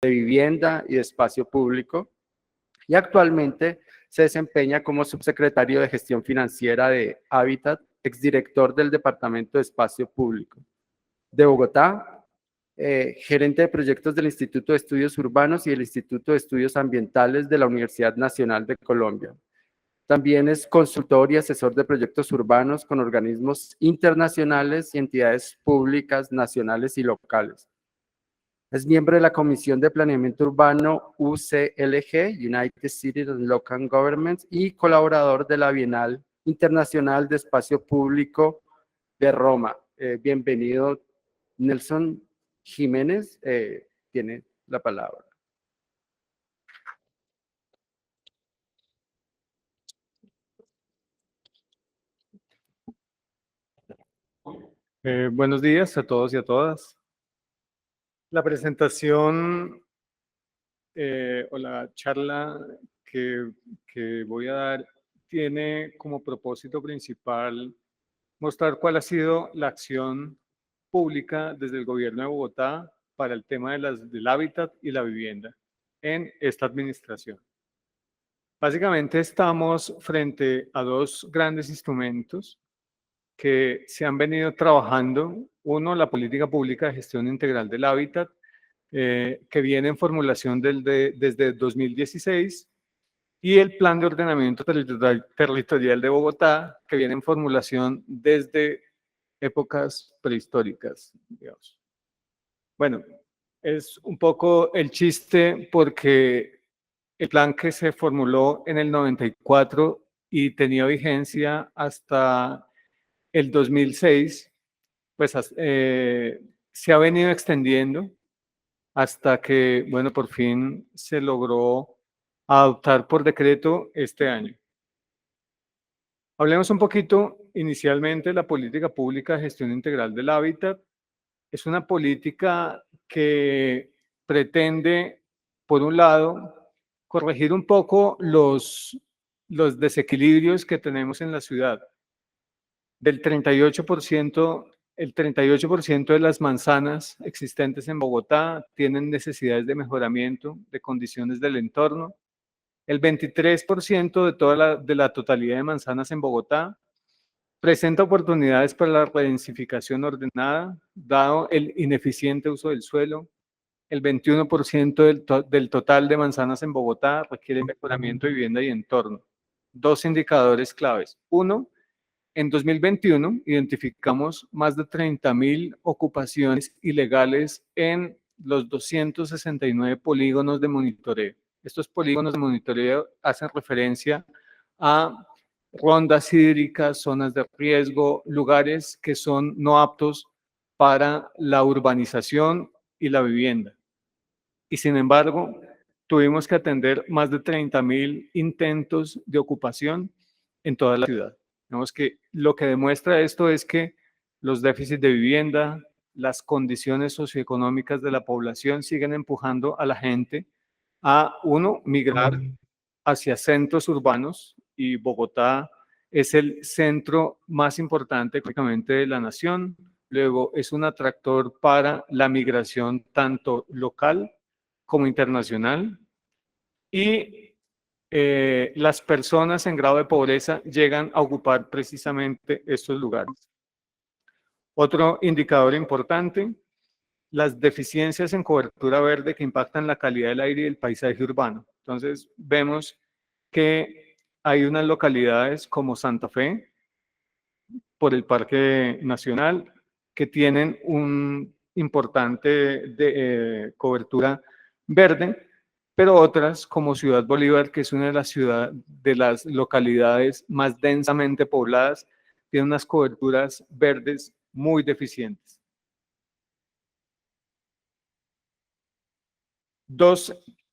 de Vivienda y de Espacio Público, y actualmente se desempeña como subsecretario de Gestión Financiera de Hábitat, exdirector del Departamento de Espacio Público de Bogotá, gerente de proyectos del Instituto de Estudios Urbanos y del Instituto de Estudios Ambientales de la Universidad Nacional de Colombia. También es consultor y asesor de proyectos urbanos con organismos internacionales y entidades públicas, nacionales y locales. Es miembro de la Comisión de Planeamiento Urbano UCLG, United Cities and Local Governments, y colaborador de la Bienal Internacional de Espacio Público de Roma. Bienvenido, Nelson Jiménez, tiene la palabra. Buenos días a todos y a todas. La presentación o la charla que voy a dar tiene como propósito principal mostrar cuál ha sido la acción pública desde el gobierno de Bogotá para el tema del hábitat y la vivienda en esta administración. Básicamente estamos frente a dos grandes instrumentos que se han venido trabajando. Uno, la política pública de gestión integral del hábitat, que viene en formulación desde 2016, y el plan de ordenamiento territorial de Bogotá, que viene en formulación desde épocas prehistóricas, digamos. Bueno, es un poco el chiste porque el plan que se formuló en el 94 y tenía vigencia hasta el 2006, pues se ha venido extendiendo hasta que, bueno, por fin se logró adoptar por decreto este año. Hablemos un poquito inicialmente de la política pública de gestión integral del hábitat. Es una política que pretende, por un lado, corregir un poco los desequilibrios que tenemos en la ciudad. Del 38%, el 38% de las manzanas existentes en Bogotá tienen necesidades de mejoramiento de condiciones del entorno. El 23% de la totalidad de manzanas en Bogotá presenta oportunidades para la redensificación ordenada, dado el ineficiente uso del suelo. El 21% del total de manzanas en Bogotá requiere mejoramiento de vivienda y entorno. Dos indicadores claves. Uno, en 2021 identificamos más de 30.000 ocupaciones ilegales en los 269 polígonos de monitoreo. Estos polígonos de monitoreo hacen referencia a rondas hídricas, zonas de riesgo, lugares que son no aptos para la urbanización y la vivienda. Y sin embargo, tuvimos que atender más de 30.000 intentos de ocupación en toda la ciudad. Vemos que lo que demuestra esto es que los déficits de vivienda, las condiciones socioeconómicas de la población siguen empujando a la gente a, uno, migrar hacia centros urbanos, y Bogotá es el centro más importante económicamente de la nación. Luego es un atractor para la migración tanto local como internacional, y las personas en grado de pobreza llegan a ocupar precisamente estos lugares. Otro indicador importante, las deficiencias en cobertura verde que impactan la calidad del aire y el paisaje urbano. Entonces, vemos que hay unas localidades como Santa Fe, por el Parque Nacional, que tienen un importante cobertura verde, pero otras como Ciudad Bolívar, que es una de las localidades más densamente pobladas, tiene unas coberturas verdes muy deficientes.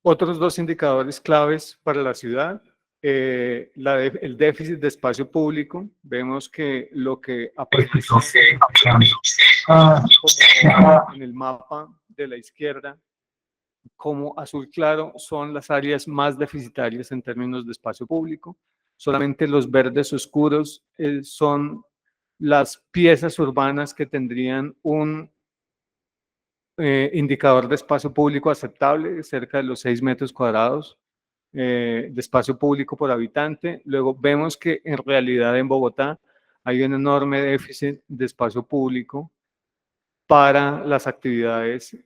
Otros dos indicadores claves para la ciudad. El déficit de espacio público. Vemos que lo que aparece en el mapa de la izquierda como azul claro son las áreas más deficitarias en términos de espacio público. Solamente los verdes oscuros son las piezas urbanas que tendrían un indicador de espacio público aceptable, cerca de los 6 metros cuadrados de espacio público por habitante. Luego vemos que en realidad en Bogotá hay un enorme déficit de espacio público para las actividades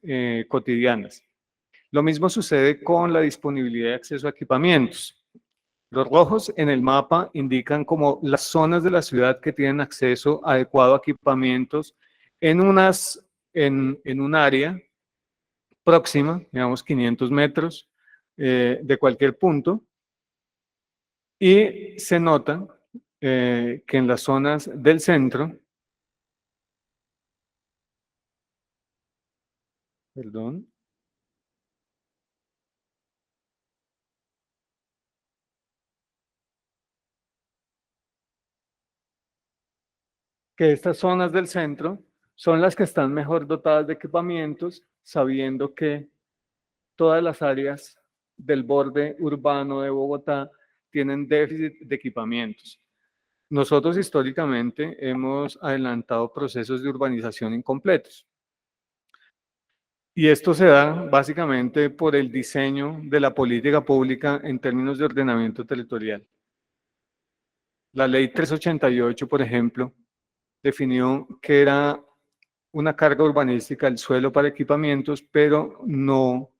cotidianas. Lo mismo sucede con la disponibilidad de acceso a equipamientos. Los rojos en el mapa indican como las zonas de la ciudad que tienen acceso adecuado a equipamientos en un área próxima, digamos 500 metros de cualquier punto, y se nota que en las zonas del centro, perdón, que estas zonas del centro son las que están mejor dotadas de equipamientos, sabiendo que todas las áreas del borde urbano de Bogotá tienen déficit de equipamientos. Nosotros históricamente hemos adelantado procesos de urbanización incompletos. Y esto se da básicamente por el diseño de la política pública en términos de ordenamiento territorial. La ley 388, por ejemplo, definió que era una carga urbanística el suelo para equipamientos, pero no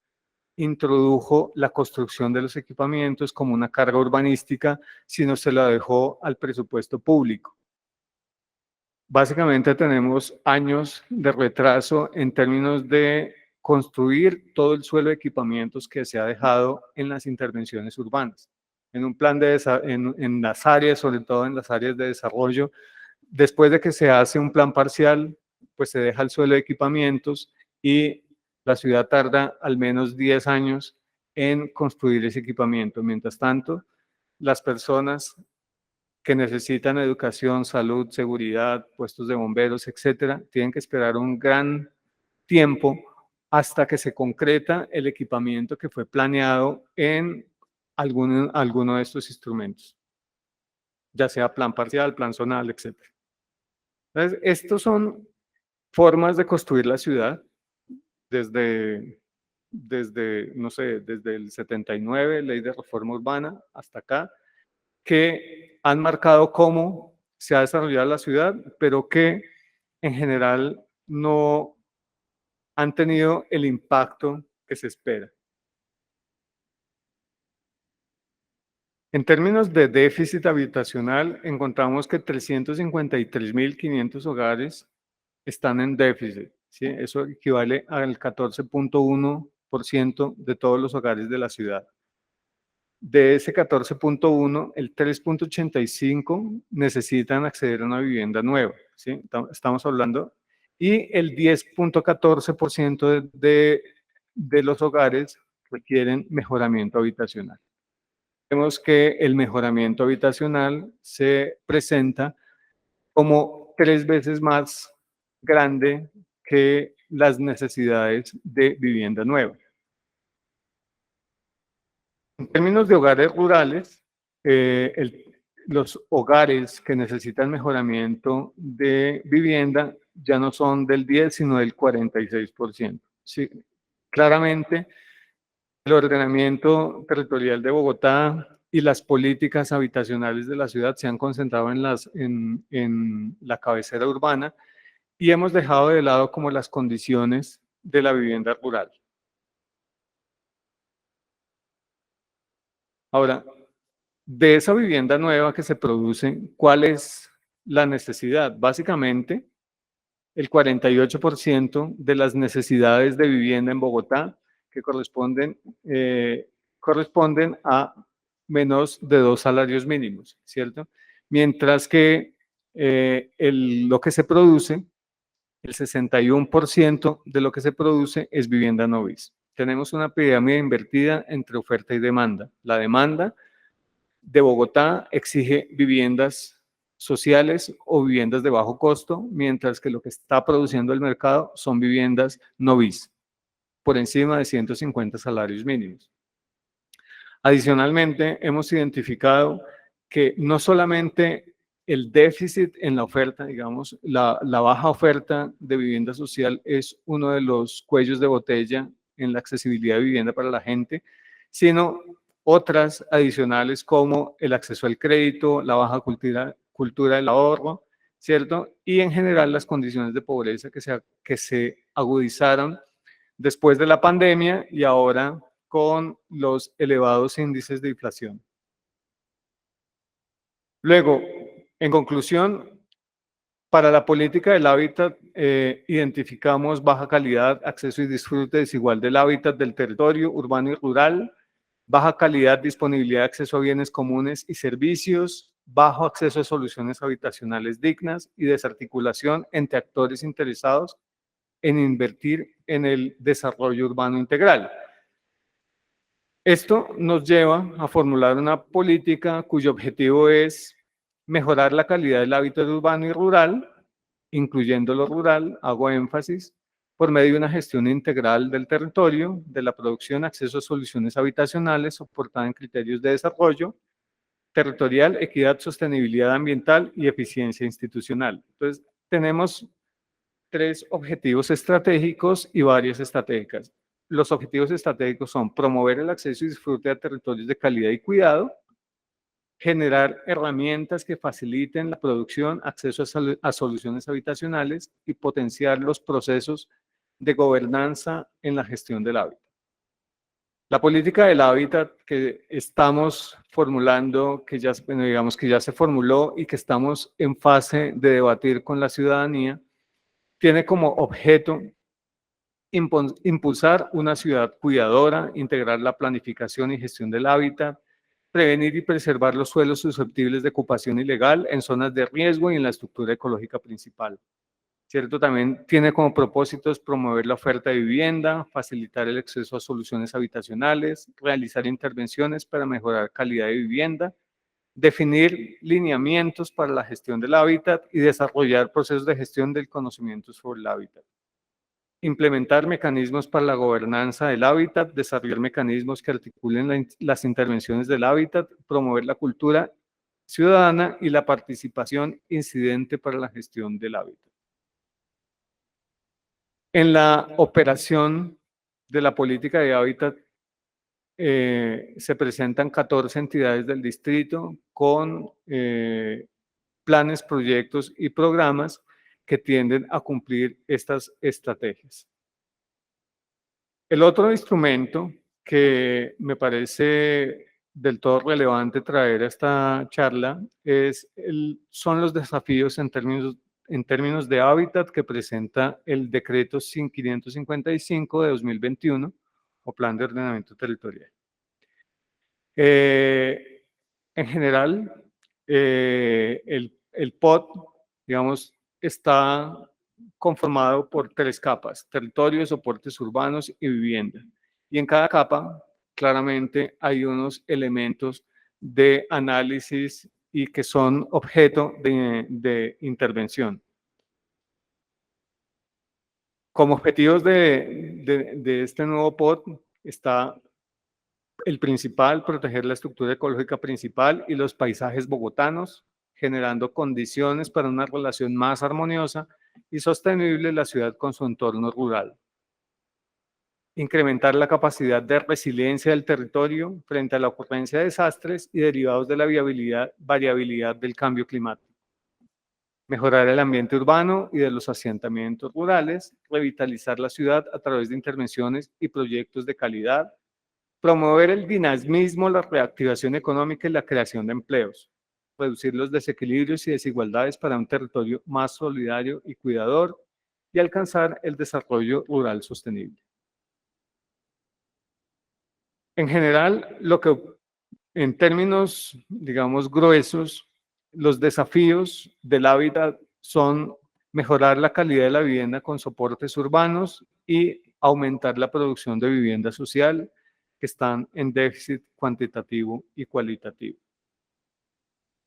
introdujo la construcción de los equipamientos como una carga urbanística, sino se la dejó al presupuesto público. Básicamente tenemos años de retraso en términos de construir todo el suelo de equipamientos que se ha dejado en las intervenciones urbanas. En un plan en las áreas, sobre todo en las áreas de desarrollo, después de que se hace un plan parcial, pues se deja el suelo de equipamientos y la ciudad tarda al menos 10 años en construir ese equipamiento. Mientras tanto, las personas que necesitan educación, salud, seguridad, puestos de bomberos, etcétera, tienen que esperar un gran tiempo hasta que se concreta el equipamiento que fue planeado en alguno de estos instrumentos, ya sea plan parcial, plan zonal, etcétera. Entonces, estos son formas de construir la ciudad desde, no sé, desde el 79, Ley de Reforma Urbana, hasta acá, que han marcado cómo se ha desarrollado la ciudad, pero que en general no han tenido el impacto que se espera. En términos de déficit habitacional, encontramos que 353.500 hogares están en déficit, ¿sí? Eso equivale al 14.1% de todos los hogares de la ciudad. De ese 14.1, el 3.85 necesitan acceder a una vivienda nueva, ¿sí? Estamos hablando, y el 10.14% de los hogares requieren mejoramiento habitacional. Vemos que el mejoramiento habitacional se presenta como 3 veces más grande que las necesidades de vivienda nueva. En términos de hogares rurales, los hogares que necesitan mejoramiento de vivienda ya no son del 10, sino del 46%. Sí, claramente, el ordenamiento territorial de Bogotá y las políticas habitacionales de la ciudad se han concentrado en la cabecera urbana y hemos dejado de lado como las condiciones de la vivienda rural. Ahora, de esa vivienda nueva que se produce, ¿cuál es la necesidad? Básicamente, el 48% de las necesidades de vivienda en Bogotá que corresponden a menos de 2 salarios mínimos, ¿cierto? Mientras que lo que se produce, el 61% de lo que se produce es vivienda no bis. Tenemos una pirámide invertida entre oferta y demanda. La demanda de Bogotá exige viviendas sociales o viviendas de bajo costo, mientras que lo que está produciendo el mercado son viviendas no bis, por encima de 150 salarios mínimos. Adicionalmente, hemos identificado que no solamente el déficit en la oferta, digamos, la baja oferta de vivienda social es uno de los cuellos de botella en la accesibilidad de vivienda para la gente, sino otras adicionales como el acceso al crédito, la baja cultura del ahorro, ¿cierto? Y en general las condiciones de pobreza que se agudizaron después de la pandemia y ahora con los elevados índices de inflación. Luego, en conclusión, para la política del hábitat, identificamos baja calidad, acceso y disfrute desigual del hábitat del territorio urbano y rural, baja calidad, disponibilidad de acceso a bienes comunes y servicios, bajo acceso a soluciones habitacionales dignas y desarticulación entre actores interesados en invertir en el desarrollo urbano integral. Esto nos lleva a formular una política cuyo objetivo es mejorar la calidad del hábitat urbano y rural, incluyendo lo rural, hago énfasis, por medio de una gestión integral del territorio, de la producción, acceso a soluciones habitacionales soportada en criterios de desarrollo territorial, equidad, sostenibilidad ambiental y eficiencia institucional. Entonces, tenemos 3 objetivos estratégicos y varias estratégicas. Los objetivos estratégicos son promover el acceso y disfrute a territorios de calidad y cuidado, generar herramientas que faciliten la producción, acceso a soluciones habitacionales y potenciar los procesos de gobernanza en la gestión del hábitat. La política del hábitat que estamos formulando, que ya, bueno, digamos que ya se formuló y que estamos en fase de debatir con la ciudadanía, tiene como objeto impulsar una ciudad cuidadora, integrar la planificación y gestión del hábitat, prevenir y preservar los suelos susceptibles de ocupación ilegal en zonas de riesgo y en la estructura ecológica principal. ¿Cierto? También tiene como propósitos promover la oferta de vivienda, facilitar el acceso a soluciones habitacionales, realizar intervenciones para mejorar calidad de vivienda, definir lineamientos para la gestión del hábitat y desarrollar procesos de gestión del conocimiento sobre el hábitat. Implementar mecanismos para la gobernanza del hábitat, desarrollar mecanismos que articulen las intervenciones del hábitat, promover la cultura ciudadana y la participación incidente para la gestión del hábitat. En la operación de la política de hábitat se presentan 14 entidades del distrito con planes, proyectos y programas que tienden a cumplir estas estrategias. El otro instrumento que me parece del todo relevante traer a esta charla son los desafíos en términos de hábitat que presenta el decreto 555 de 2021 o Plan de Ordenamiento Territorial. En general, el POT, digamos, está conformado por 3 capas: territorio, soportes urbanos y vivienda. Y en cada capa, claramente, hay unos elementos de análisis y que son objeto de intervención. Como objetivos de este nuevo POT está el principal, proteger la estructura ecológica principal y los paisajes bogotanos, generando condiciones para una relación más armoniosa y sostenible de la ciudad con su entorno rural. Incrementar la capacidad de resiliencia del territorio frente a la ocurrencia de desastres y derivados de la variabilidad del cambio climático. Mejorar el ambiente urbano y de los asentamientos rurales, revitalizar la ciudad a través de intervenciones y proyectos de calidad, promover el dinamismo, la reactivación económica y la creación de empleos, reducir los desequilibrios y desigualdades para un territorio más solidario y cuidador y alcanzar el desarrollo rural sostenible. En general, en términos, digamos, gruesos, los desafíos del hábitat son mejorar la calidad de la vivienda con soportes urbanos y aumentar la producción de vivienda social, que están en déficit cuantitativo y cualitativo.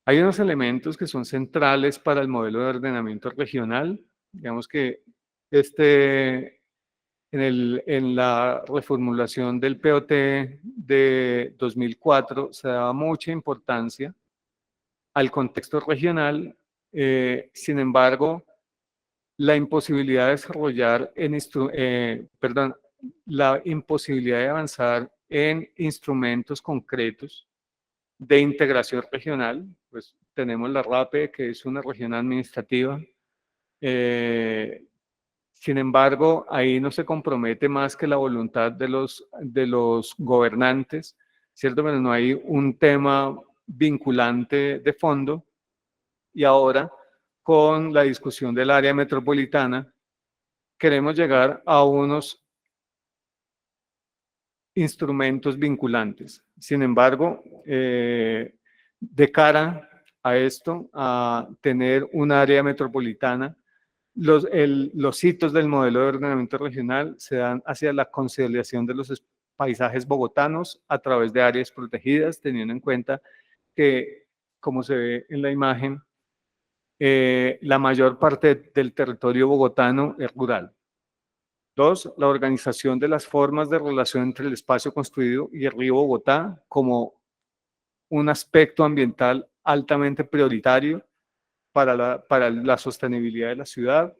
Hay unos elementos que son centrales para el modelo de ordenamiento regional. Digamos que en la reformulación del POT de 2004 se daba mucha importancia al contexto regional. Sin embargo, la imposibilidad de desarrollar la imposibilidad de avanzar en instrumentos concretos de integración regional, pues tenemos la RAPE, que es una región administrativa. Sin embargo, ahí no se compromete más que la voluntad de los gobernantes, ¿cierto? Pero no hay un tema vinculante de fondo. Y ahora, con la discusión del área metropolitana, queremos llegar a unos instrumentos vinculantes. Sin embargo, de cara a esto, a tener un área metropolitana, los hitos del modelo de ordenamiento regional se dan hacia la consolidación de los paisajes bogotanos a través de áreas protegidas, teniendo en cuenta que, como se ve en la imagen, la mayor parte del territorio bogotano es rural. 2, la organización de las formas de relación entre el espacio construido y el río Bogotá como un aspecto ambiental altamente prioritario para la sostenibilidad de la ciudad.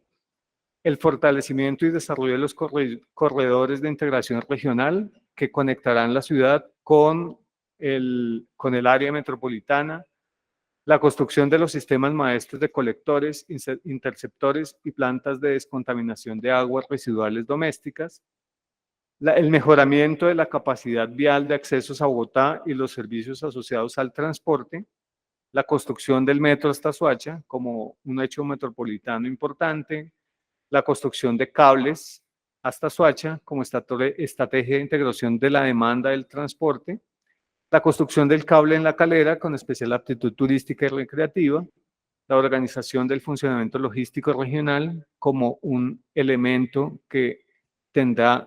El fortalecimiento y desarrollo de los corredores de integración regional que conectarán la ciudad con el área metropolitana. La construcción de los sistemas maestros de colectores, interceptores y plantas de descontaminación de aguas residuales domésticas. El mejoramiento de la capacidad vial de accesos a Bogotá y los servicios asociados al transporte. La construcción del metro hasta Soacha como un hecho metropolitano importante. La construcción de cables hasta Soacha como estrategia de integración de la demanda del transporte. La construcción del cable en La Calera con especial aptitud turística y recreativa. La organización del funcionamiento logístico regional como un elemento que tendrá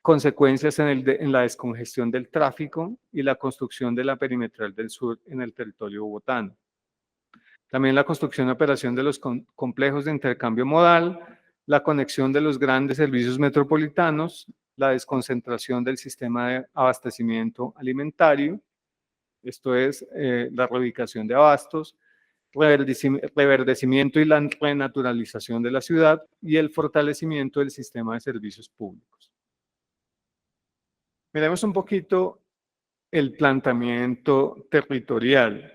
consecuencias en la descongestión del tráfico y la construcción de la perimetral del sur en el territorio bogotano. También la construcción y operación de los complejos de intercambio modal, la conexión de los grandes servicios metropolitanos, la desconcentración del sistema de abastecimiento alimentario, esto es la reubicación de abastos, reverdecimiento y la renaturalización de la ciudad y el fortalecimiento del sistema de servicios públicos. Miremos un poquito el planteamiento territorial.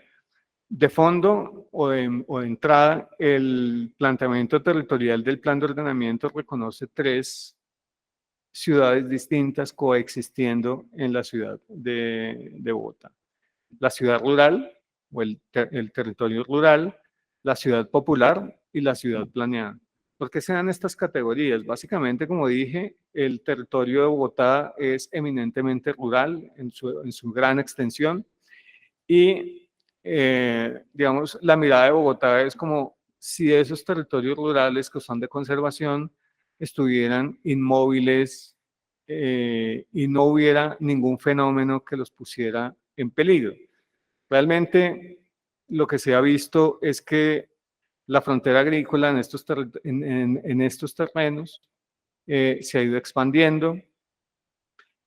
De fondo o de entrada, el planteamiento territorial del plan de ordenamiento reconoce 3 ciudades distintas coexistiendo en la ciudad de Bogotá. La ciudad rural o el territorio rural, la ciudad popular y la ciudad planeada. ¿Por qué se dan estas categorías? Básicamente, como dije, el territorio de Bogotá es eminentemente rural en su gran extensión y, digamos, la mirada de Bogotá es como si esos territorios rurales que son de conservación estuvieran inmóviles y no hubiera ningún fenómeno que los pusiera en peligro. Realmente lo que se ha visto es que la frontera agrícola en estos terrenos se ha ido expandiendo,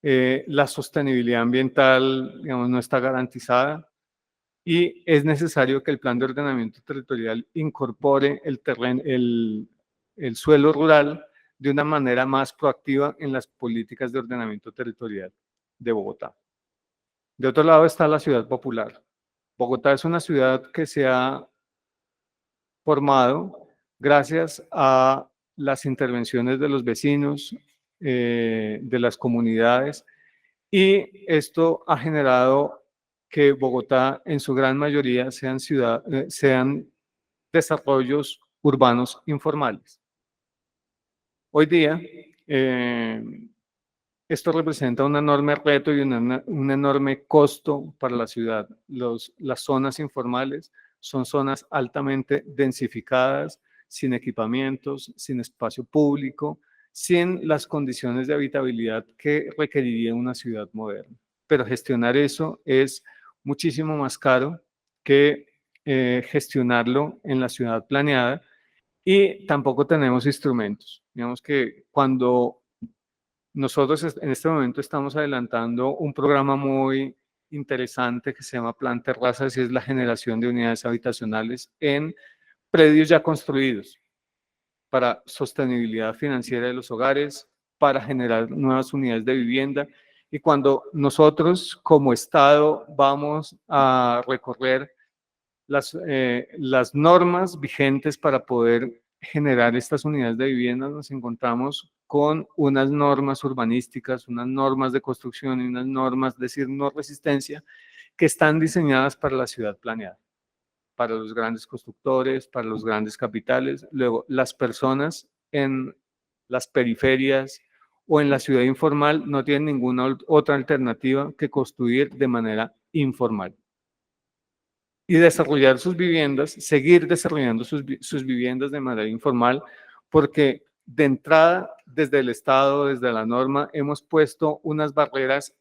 la sostenibilidad ambiental, digamos, no está garantizada y es necesario que el plan de ordenamiento territorial incorpore el suelo rural de una manera más proactiva en las políticas de ordenamiento territorial de Bogotá. De otro lado está la ciudad popular. Bogotá es una ciudad que se ha formado gracias a las intervenciones de los vecinos, de las comunidades, y esto ha generado que Bogotá en su gran mayoría sean desarrollos urbanos informales. Hoy día, esto representa un enorme reto y un enorme costo para la ciudad. Las zonas informales son zonas altamente densificadas, sin equipamientos, sin espacio público, sin las condiciones de habitabilidad que requeriría una ciudad moderna. Pero gestionar eso es muchísimo más caro que gestionarlo en la ciudad planeada y tampoco tenemos instrumentos. Digamos que cuando nosotros en este momento estamos adelantando un programa muy interesante que se llama Plan Terrazas y es la generación de unidades habitacionales en predios ya construidos para sostenibilidad financiera de los hogares, para generar nuevas unidades de vivienda. Y cuando nosotros como Estado vamos a recorrer las normas vigentes para poder generar estas unidades de vivienda, nos encontramos con unas normas urbanísticas, unas normas de construcción y unas normas de no resistencia que están diseñadas para la ciudad planeada, para los grandes constructores, para los grandes capitales. Luego, las personas en las periferias o en la ciudad informal no tienen ninguna otra alternativa que construir de manera informal y desarrollar sus viviendas, seguir desarrollando sus viviendas de manera informal, porque de entrada, desde el Estado, desde la norma, hemos puesto unas barreras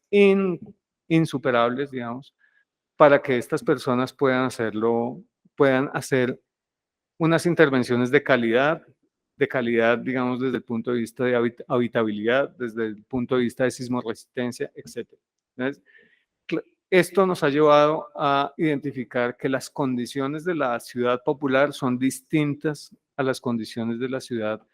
insuperables, digamos, para que estas personas puedan hacerlo, puedan hacer unas intervenciones de calidad, digamos, desde el punto de vista de habitabilidad, desde el punto de vista de sismoresistencia, etc. Entonces, esto nos ha llevado a identificar que las condiciones de la ciudad popular son distintas a las condiciones de la ciudad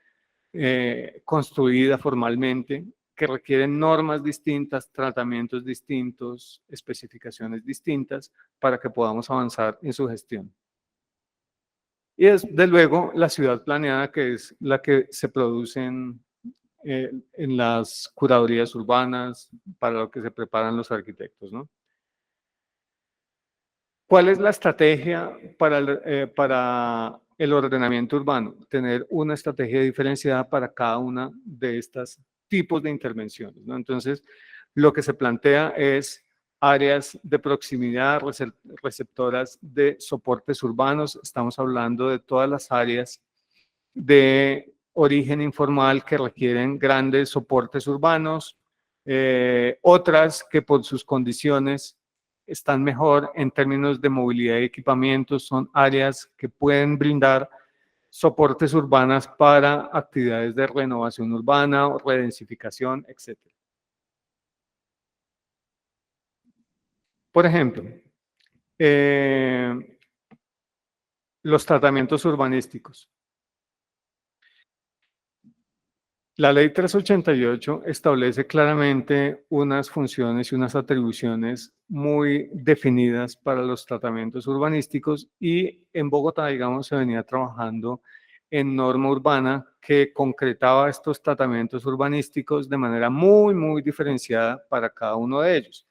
construida formalmente, que requieren normas distintas, tratamientos distintos, especificaciones distintas para que podamos avanzar en su gestión. Y desde luego la ciudad planeada, que es la que se produce en las curadurías urbanas, para lo que se preparan los arquitectos, ¿no? ¿Cuál es la estrategia para el ordenamiento urbano? Tener una estrategia diferenciada para cada una de estos tipos de intervenciones, ¿no? Entonces, lo que se plantea es áreas de proximidad, receptoras de soportes urbanos. Estamos hablando de todas las áreas de origen informal que requieren grandes soportes urbanos, otras que por sus condiciones están mejor en términos de movilidad y equipamientos, son áreas que pueden brindar soportes urbanas para actividades de renovación urbana o redensificación, etc. Por ejemplo, los tratamientos urbanísticos. La ley 388 establece claramente unas funciones y unas atribuciones muy definidas para los tratamientos urbanísticos y en Bogotá, digamos, se venía trabajando en norma urbana que concretaba estos tratamientos urbanísticos de manera muy diferenciada para cada uno de ellos.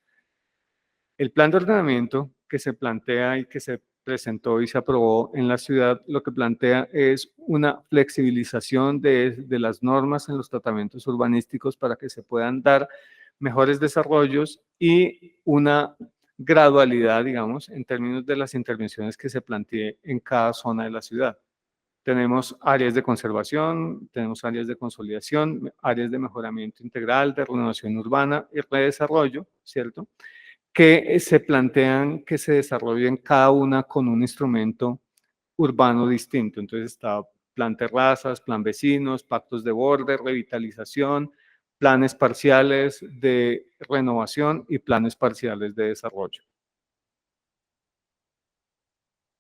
El plan de ordenamiento que se plantea y que se presentó y se aprobó en la ciudad, lo que plantea es una flexibilización de las normas en los tratamientos urbanísticos para que se puedan dar mejores desarrollos y una gradualidad, digamos, en términos de las intervenciones que se plantee en cada zona de la ciudad. Tenemos áreas de conservación, tenemos áreas de consolidación, áreas de mejoramiento integral, de renovación urbana y redesarrollo, ¿cierto?, que se plantean que se desarrollen cada una con un instrumento urbano distinto. Entonces está plan terrazas, plan vecinos, pactos de borde, revitalización, planes parciales de renovación y planes parciales de desarrollo.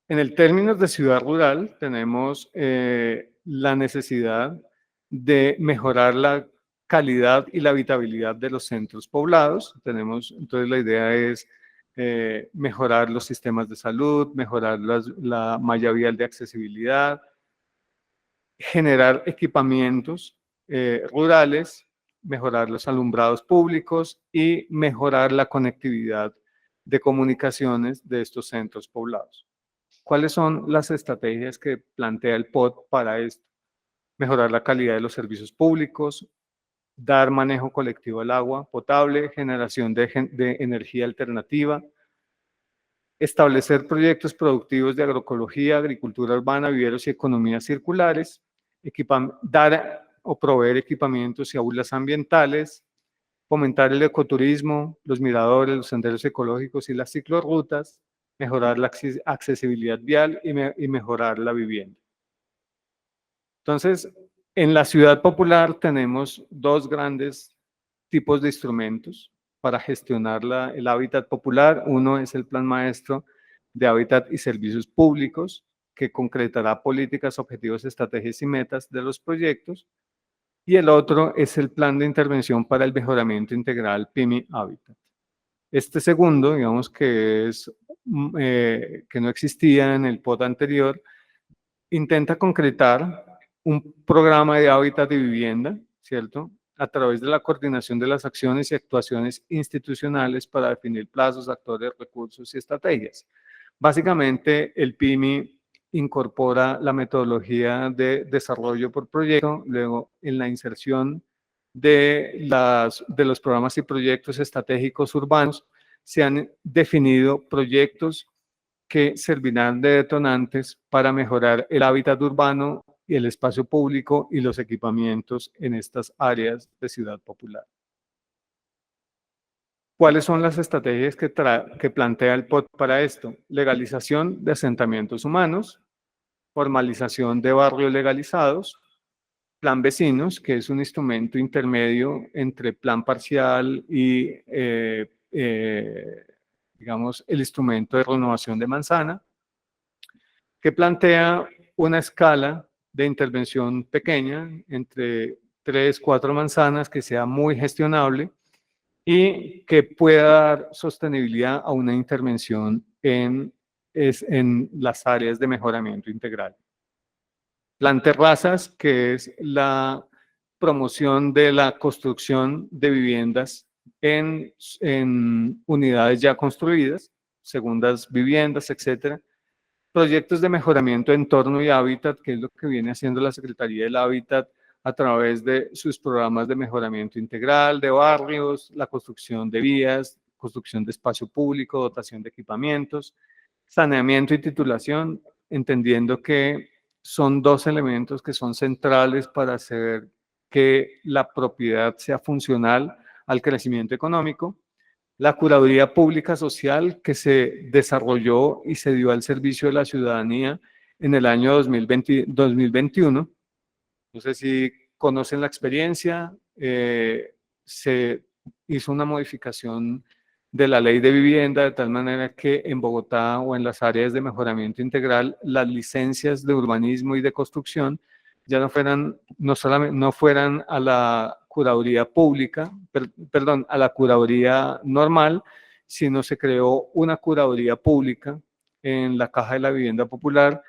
En el término de ciudad rural tenemos la necesidad de mejorar la calidad y la habitabilidad de los centros poblados. Entonces la idea es mejorar los sistemas de salud, mejorar la malla vial de accesibilidad, generar equipamientos rurales, mejorar los alumbrados públicos y mejorar la conectividad de comunicaciones de estos centros poblados. ¿Cuáles son las estrategias que plantea el POT para esto? Mejorar la calidad de los servicios públicos, dar manejo colectivo al agua potable, generación de energía alternativa, establecer proyectos productivos de agroecología, agricultura urbana, viveros y economías circulares, dar o proveer equipamientos y aulas ambientales, fomentar el ecoturismo, los miradores, los senderos ecológicos y las ciclorrutas, mejorar la accesibilidad vial y mejorar la vivienda. Entonces, en la ciudad popular tenemos dos grandes tipos de instrumentos. para gestionar el hábitat popular. Uno es el Plan Maestro de Hábitat y Servicios Públicos, que concretará políticas, objetivos, estrategias y metas de los proyectos. Y el otro es el Plan de Intervención para el Mejoramiento Integral PIMI Hábitat. Este segundo, digamos que que no existía en el POT anterior, intenta concretar un programa de hábitat y vivienda, ¿cierto?, a través de la coordinación de las acciones y actuaciones institucionales para definir plazos, actores, recursos y estrategias. Básicamente, el PIMI incorpora la metodología de desarrollo por proyecto, luego en la inserción de los programas y proyectos estratégicos urbanos, se han definido proyectos que servirán de detonantes para mejorar el hábitat urbano y el espacio público y los equipamientos en estas áreas de ciudad popular. ¿Cuáles son las estrategias que plantea el POT para esto? Legalización de asentamientos humanos, formalización de barrios legalizados, plan vecinos, que es un instrumento intermedio entre plan parcial y digamos, el instrumento de renovación de manzana, que plantea una escala de intervención pequeña, entre 3, 4 manzanas, que sea muy gestionable y que pueda dar sostenibilidad a una intervención en las áreas de mejoramiento integral. Plan terrazas, que es la promoción de la construcción de viviendas en unidades ya construidas, segundas viviendas, etcétera. Proyectos de mejoramiento de entorno y hábitat, que es lo que viene haciendo la Secretaría del Hábitat a través de sus programas de mejoramiento integral de barrios, la construcción de vías, construcción de espacio público, dotación de equipamientos, saneamiento y titulación, entendiendo que son dos elementos que son centrales para hacer que la propiedad sea funcional al crecimiento económico. La curaduría pública social que se desarrolló y se dio al servicio de la ciudadanía en el año 2021. No sé si conocen la experiencia. Se hizo una modificación de la ley de vivienda de tal manera que en Bogotá o en las áreas de mejoramiento integral las licencias de urbanismo y de construcción ya no fueran a la curaduría pública, perdón, a la curaduría normal, sino se creó una curaduría pública en la Caja de la Vivienda Popular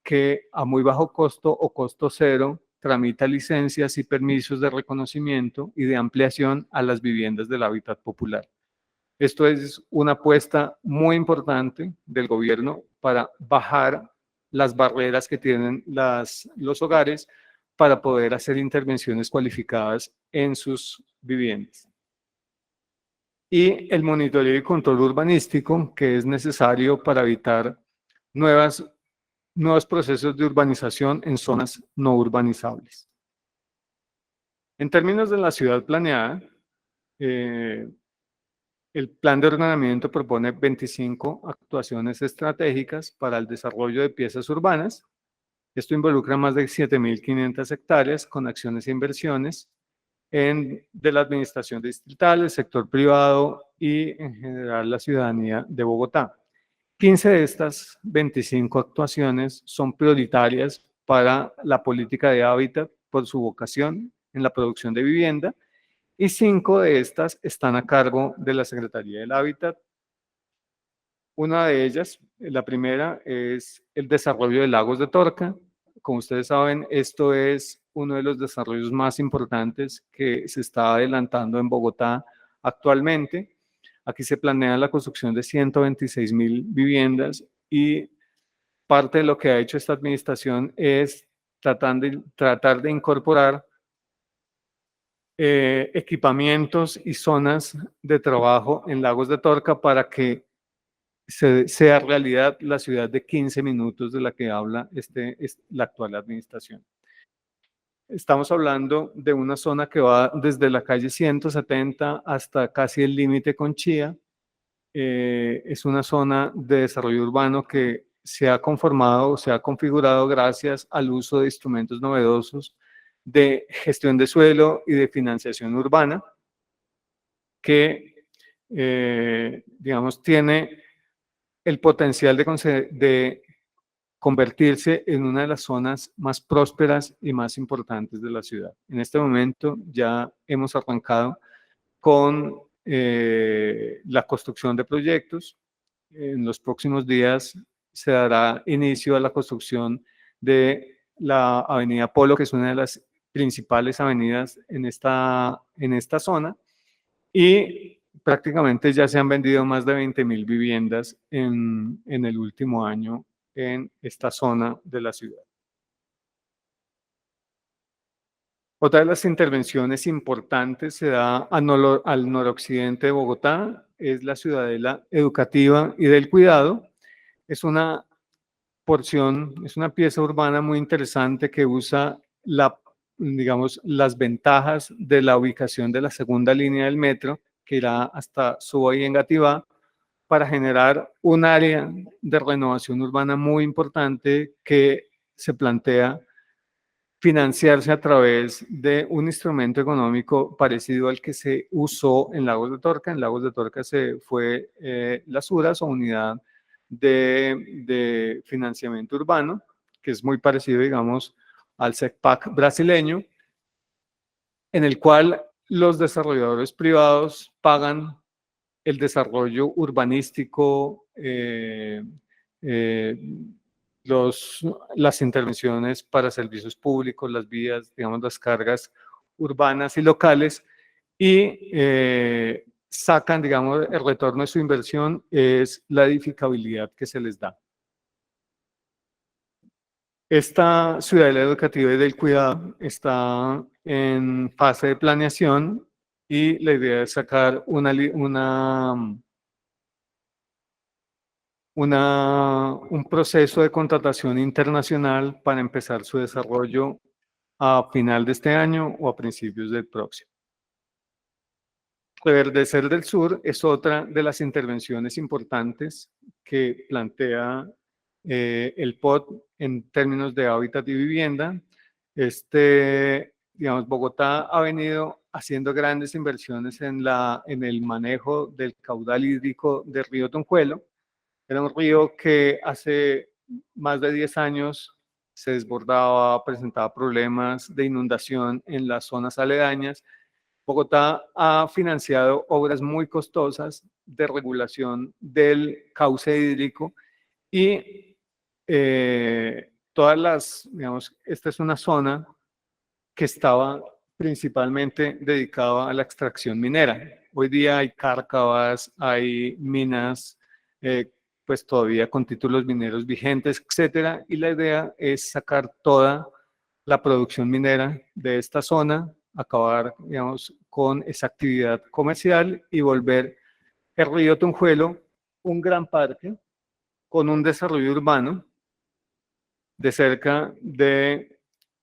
que a muy bajo costo o costo cero tramita licencias y permisos de reconocimiento y de ampliación a las viviendas del hábitat popular. Esto es una apuesta muy importante del gobierno para bajar las barreras que tienen los hogares para poder hacer intervenciones cualificadas en sus viviendas. Y el monitoreo y control urbanístico, que es necesario para evitar nuevos procesos de urbanización en zonas no urbanizables. En términos de la ciudad planeada, el plan de ordenamiento propone 25 actuaciones estratégicas para el desarrollo de piezas urbanas. Esto involucra más de 7.500 hectáreas con acciones e inversiones de la administración distrital, el sector privado y en general la ciudadanía de Bogotá. 15 de estas 25 actuaciones son prioritarias para la política de hábitat por su vocación en la producción de vivienda y 5 de estas están a cargo de la Secretaría del Hábitat. Una de ellas, la primera, es el desarrollo de Lagos de Torca. Como ustedes saben, esto es uno de los desarrollos más importantes que se está adelantando en Bogotá actualmente. Aquí se planea la construcción de 126.000 viviendas y parte de lo que ha hecho esta administración es tratar de incorporar equipamientos y zonas de trabajo en Lagos de Torca para que sea realidad la ciudad de 15 minutos de la que habla la actual administración. Estamos hablando de una zona que va desde la calle 170 hasta casi el límite con Chía. Es una zona de desarrollo urbano que se ha conformado, se ha configurado gracias al uso de instrumentos novedosos de gestión de suelo y de financiación urbana, que digamos, tiene el potencial de convertirse en una de las zonas más prósperas y más importantes de la ciudad. En este momento ya hemos arrancado con la construcción de proyectos. En los próximos días se dará inicio a la construcción de la Avenida Polo, que es una de las principales avenidas en esta zona, y prácticamente ya se han vendido más de 20.000 viviendas en el último año en esta zona de la ciudad. Otra de las intervenciones importantes se da al noroccidente de Bogotá, es la ciudadela educativa y del cuidado. Es una porción, es una pieza urbana muy interesante que usa digamos, las ventajas de la ubicación de la segunda línea del metro, que irá hasta Suba y Engativá, para generar un área de renovación urbana muy importante que se plantea financiarse a través de un instrumento económico parecido al que se usó en Lagos de Torca. En Lagos de Torca se fue las URAS, o Unidad de Financiamiento Urbano, que es muy parecido, digamos, al SECPAC brasileño, en el cual los desarrolladores privados pagan el desarrollo urbanístico, las intervenciones para servicios públicos, las vías, digamos, las cargas urbanas y locales, y sacan, digamos, el retorno de su inversión es la edificabilidad que se les da. Esta ciudadela educativa y del cuidado está en fase de planeación y la idea es sacar un proceso de contratación internacional para empezar su desarrollo a final de este año o a principios del próximo. Reverdecer del Sur es otra de las intervenciones importantes que plantea el POT en términos de hábitat y vivienda. Digamos, Bogotá ha venido haciendo grandes inversiones en el manejo del caudal hídrico del río Tunjuelo. Era un río que hace más de 10 años se desbordaba, presentaba problemas de inundación en las zonas aledañas. Bogotá ha financiado obras muy costosas de regulación del cauce hídrico y digamos, esta es una zona que estaba principalmente dedicada a la extracción minera. Hoy día hay cárcavas, hay minas, pues todavía con títulos mineros vigentes, etcétera, y la idea es sacar toda la producción minera de esta zona, acabar, digamos, con esa actividad comercial y volver el río Tunjuelo un gran parque con un desarrollo urbano de cerca de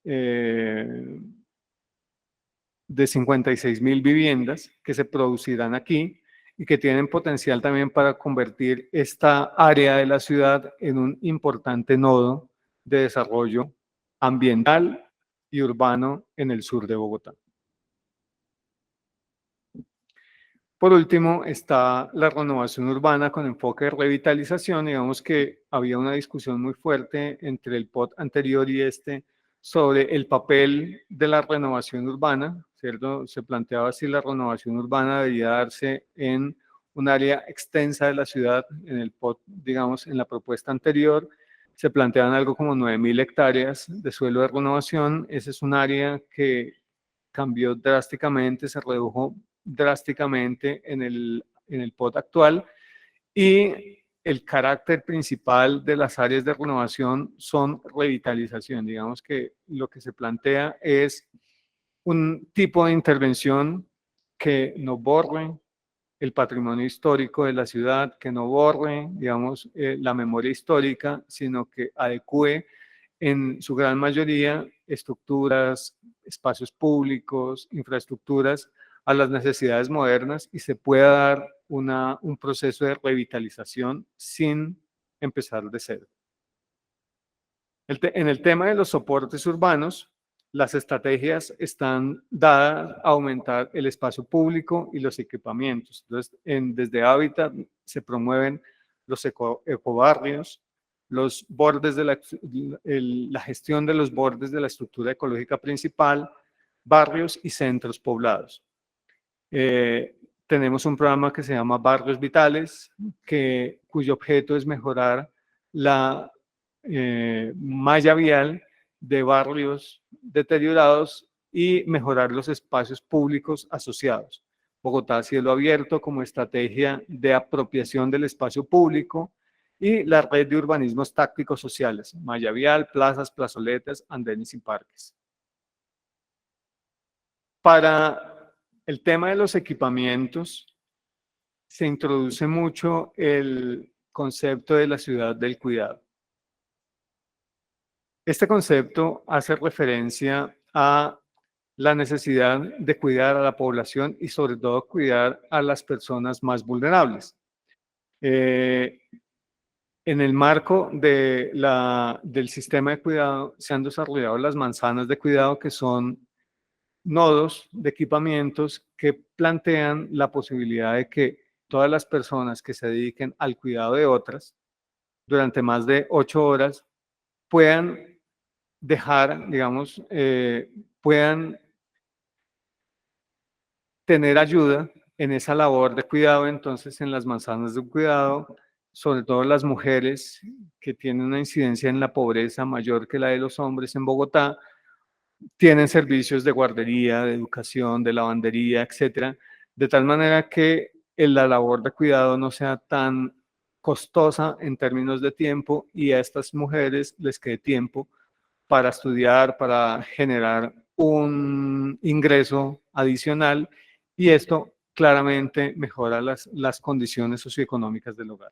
56.000 viviendas que se producirán aquí y que tienen potencial también para convertir esta área de la ciudad en un importante nodo de desarrollo ambiental y urbano en el sur de Bogotá. Por último, está la renovación urbana con enfoque de revitalización. Digamos que había una discusión muy fuerte entre el POT anterior y sobre el papel de la renovación urbana, ¿cierto? Se planteaba si la renovación urbana debería darse en un área extensa de la ciudad. En el POT, digamos, en la propuesta anterior, se planteaban algo como 9.000 hectáreas de suelo de renovación. Ese es un área que cambió drásticamente, se redujo drásticamente en el POT actual, y el carácter principal de las áreas de renovación son revitalización. Digamos que lo que se plantea es un tipo de intervención que no borre el patrimonio histórico de la ciudad, que no borre, digamos, la memoria histórica, sino que adecue en su gran mayoría estructuras, espacios públicos, infraestructuras a las necesidades modernas y se pueda dar un proceso de revitalización sin empezar de cero. En el tema de los soportes urbanos, Las estrategias están dadas a aumentar el espacio público y los equipamientos. Entonces, desde Hábitat se promueven los ecobarrios, los bordes de la gestión de los bordes de la estructura ecológica principal, barrios y centros poblados. Tenemos un programa que se llama Barrios Vitales, cuyo objeto es mejorar la malla vial de barrios deteriorados y mejorar los espacios públicos asociados. Bogotá Cielo Abierto como estrategia de apropiación del espacio público y la red de urbanismos tácticos sociales, malla vial, plazas, plazoletas, andenes y parques. Para el tema de los equipamientos, se introduce mucho el concepto de la ciudad del cuidado. Este concepto hace referencia a la necesidad de cuidar a la población y sobre todo cuidar a las personas más vulnerables. En el marco del sistema de cuidado se han desarrollado las manzanas de cuidado, que son nodos de equipamientos que plantean la posibilidad de que todas las personas que se dediquen al cuidado de otras durante más de 8 horas puedan dejar, digamos, puedan tener ayuda en esa labor de cuidado. Entonces, en las manzanas de cuidado, sobre todo las mujeres que tienen una incidencia en la pobreza mayor que la de los hombres en Bogotá, tienen servicios de guardería, de educación, de lavandería, etcétera, de tal manera que la labor de cuidado no sea tan costosa en términos de tiempo y a estas mujeres les quede tiempo para estudiar, para generar un ingreso adicional, y esto claramente mejora las condiciones socioeconómicas del hogar.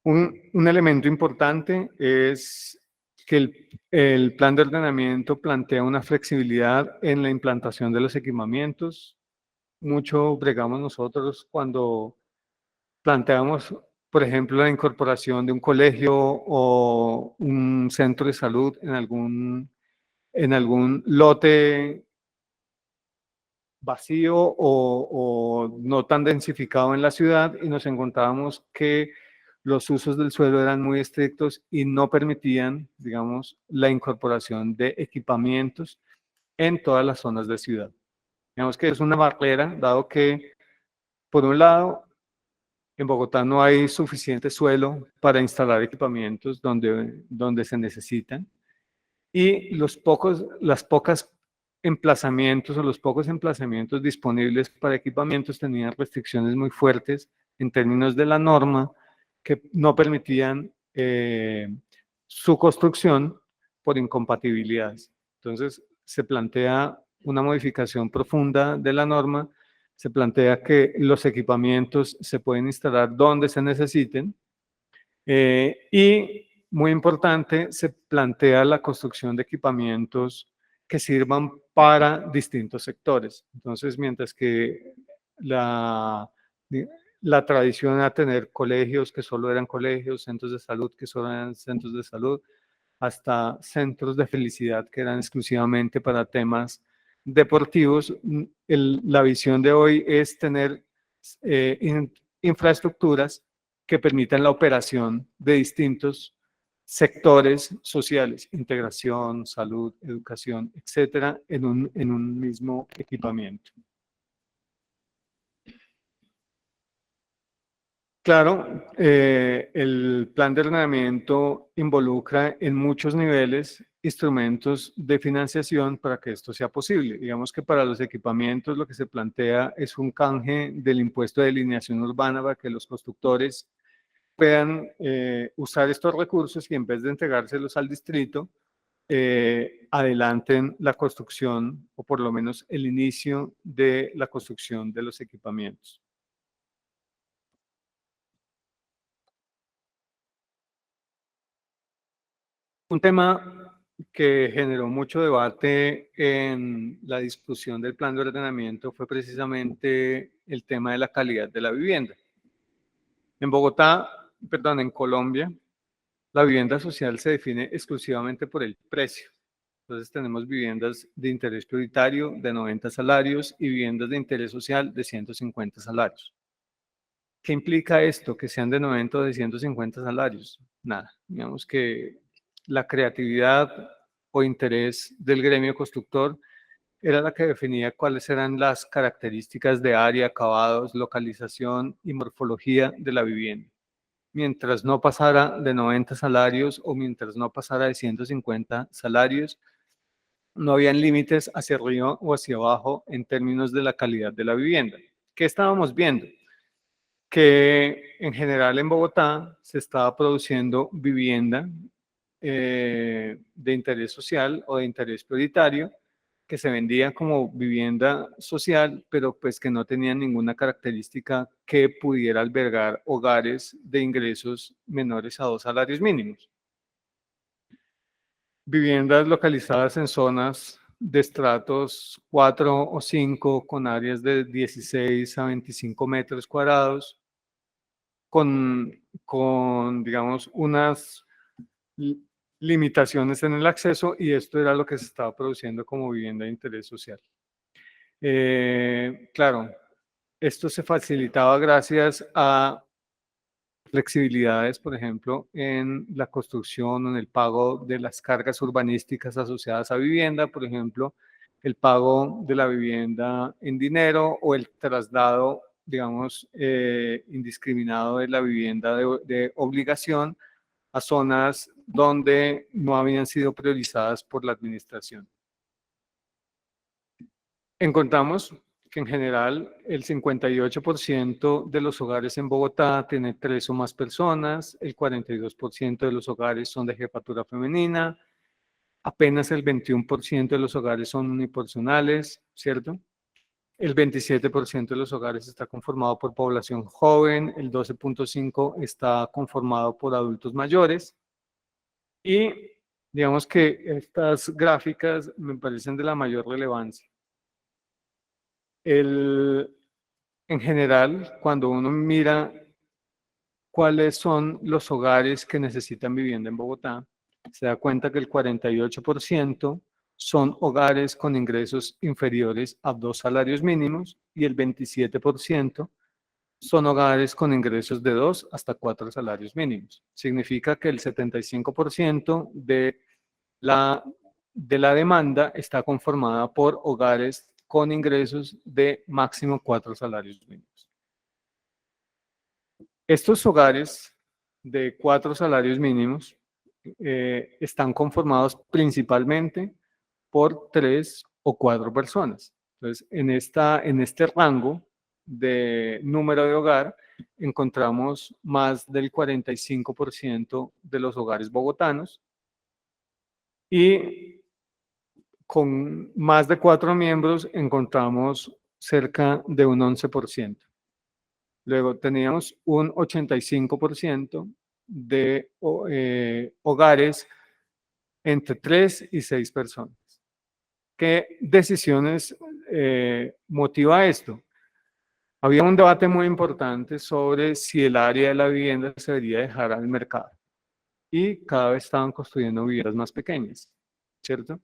Un elemento importante es que el plan de ordenamiento plantea una flexibilidad en la implantación de los equipamientos. Mucho bregamos nosotros cuando planteamos, por ejemplo, la incorporación de un colegio o un centro de salud en algún lote vacío o no tan densificado en la ciudad, y nos encontrábamos que los usos del suelo eran muy estrictos y no permitían, digamos, la incorporación de equipamientos en todas las zonas de ciudad. Digamos que es una barrera, dado que, por un lado, en Bogotá no hay suficiente suelo para instalar equipamientos donde se necesitan, y las pocas emplazamientos o los pocos emplazamientos disponibles para equipamientos tenían restricciones muy fuertes en términos de la norma que no permitían su construcción por incompatibilidades. Entonces, se plantea una modificación profunda de la norma. Se plantea que los equipamientos se pueden instalar donde se necesiten, y, muy importante, se plantea la construcción de equipamientos que sirvan para distintos sectores. Entonces, mientras que la tradición era tener colegios que solo eran colegios, centros de salud que solo eran centros de salud, hasta centros de felicidad que eran exclusivamente para temas deportivos, la visión de hoy es tener infraestructuras que permitan la operación de distintos sectores sociales, integración, salud, educación, etcétera, en un mismo equipamiento. Claro, el plan de ordenamiento involucra en muchos niveles instrumentos de financiación para que esto sea posible. Digamos que para los equipamientos lo que se plantea es un canje del impuesto de alineación urbana para que los constructores puedan usar estos recursos y, en vez de entregárselos al distrito, adelanten la construcción, o por lo menos el inicio de la construcción de los equipamientos. Un tema que generó mucho debate en la discusión del plan de ordenamiento fue precisamente el tema de la calidad de la vivienda. En Colombia, la vivienda social se define exclusivamente por el precio. Entonces tenemos viviendas de interés prioritario de 90 salarios y viviendas de interés social de 150 salarios. ¿Qué implica esto? Que sean de 90 o de 150 salarios. Nada, digamos que la creatividad o interés del gremio constructor era la que definía cuáles eran las características de área, acabados, localización y morfología de la vivienda. Mientras no pasara de 90 salarios o mientras no pasara de 150 salarios, no habían límites hacia arriba o hacia abajo en términos de la calidad de la vivienda. ¿Qué estábamos viendo? Que en general en Bogotá se estaba produciendo vivienda de interés social o de interés prioritario, que se vendía como vivienda social, pero pues que no tenía ninguna característica que pudiera albergar hogares de ingresos menores a 2 salarios mínimos. Viviendas localizadas en zonas de estratos 4 o 5 con áreas de 16 a 25 metros cuadrados, con digamos, unas limitaciones en el acceso, y esto era lo que se estaba produciendo como vivienda de interés social. Claro, esto se facilitaba gracias a flexibilidades, por ejemplo, en la construcción, en el pago de las cargas urbanísticas asociadas a vivienda, por ejemplo, el pago de la vivienda en dinero o el traslado, digamos, indiscriminado de la vivienda de obligación a zonas donde no habían sido priorizadas por la administración. Encontramos que en general el 58% de los hogares en Bogotá tiene 3 o más personas, el 42% de los hogares son de jefatura femenina, apenas el 21% de los hogares son unipersonales, ¿cierto? El 27% de los hogares está conformado por población joven, el 12.5% está conformado por adultos mayores. Y digamos que estas gráficas me parecen de la mayor relevancia. En general, cuando uno mira cuáles son los hogares que necesitan vivienda en Bogotá, se da cuenta que el 48% son hogares con ingresos inferiores a 2 salarios mínimos y el 27% son hogares con ingresos de 2 hasta 4 salarios mínimos. Significa que el 75% de la demanda está conformada por hogares con ingresos de máximo 4 salarios mínimos. Estos hogares de 4 salarios mínimos están conformados principalmente por 3 o 4 personas. Entonces, en este rango de número de hogar, encontramos más del 45% de los hogares bogotanos, y con más de 4 miembros encontramos cerca de un 11%. Luego teníamos un 85% de hogares entre 3 y 6 personas. ¿Qué decisiones motiva esto? Había un debate muy importante sobre si el área de la vivienda se debería dejar al mercado, y cada vez estaban construyendo viviendas más pequeñas, ¿cierto?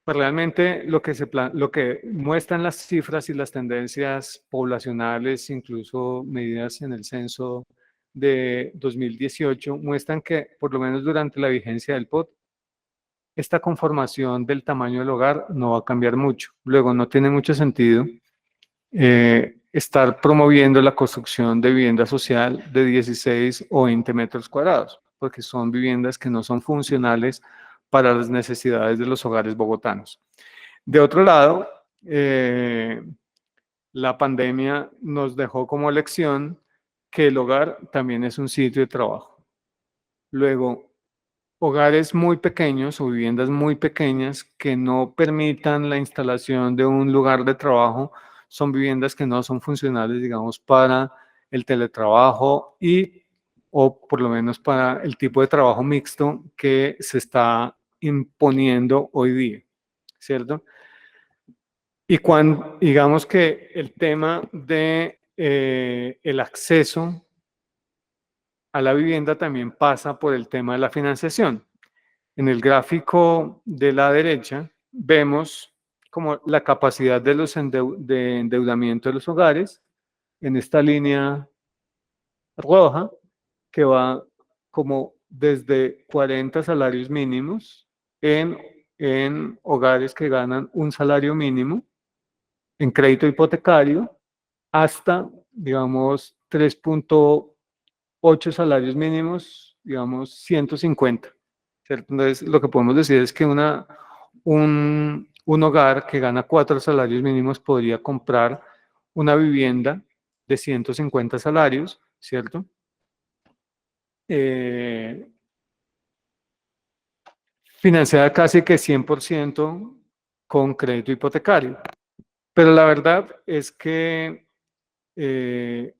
Pues realmente lo que muestran las cifras y las tendencias poblacionales, incluso medidas en el censo de 2018, muestran que por lo menos durante la vigencia del POT, esta conformación del tamaño del hogar no va a cambiar mucho. Luego, no tiene mucho sentido estar promoviendo la construcción de vivienda social de 16 o 20 metros cuadrados, porque son viviendas que no son funcionales para las necesidades de los hogares bogotanos. De otro lado, la pandemia nos dejó como lección que el hogar también es un sitio de trabajo. Luego, hogares muy pequeños o viviendas muy pequeñas que no permitan la instalación de un lugar de trabajo son viviendas que no son funcionales, digamos, para el teletrabajo o por lo menos para el tipo de trabajo mixto que se está imponiendo hoy día, ¿cierto? Y digamos que el tema de el acceso a la vivienda también pasa por el tema de la financiación. En el gráfico de la derecha vemos como la capacidad de de endeudamiento de los hogares en esta línea roja que va como desde 40 salarios mínimos en hogares que ganan un salario mínimo en crédito hipotecario hasta, digamos, 3.8 salarios mínimos, digamos, 150, ¿cierto? Entonces, lo que podemos decir es que un hogar que gana 4 salarios mínimos podría comprar una vivienda de 150 salarios, ¿cierto? Financiada casi que 100% con crédito hipotecario. Pero la verdad es que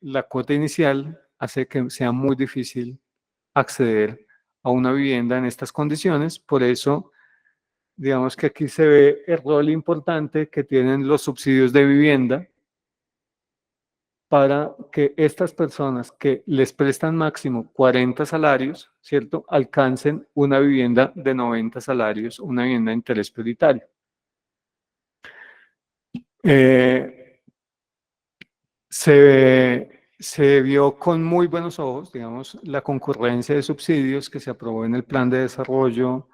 la cuota inicial hace que sea muy difícil acceder a una vivienda en estas condiciones. Por eso, digamos que aquí se ve el rol importante que tienen los subsidios de vivienda para que estas personas que les prestan máximo 40 salarios, ¿cierto?, alcancen una vivienda de 90 salarios, una vivienda de interés prioritario. Se vio con muy buenos ojos, digamos, la concurrencia de subsidios que se aprobó en el Plan de Desarrollo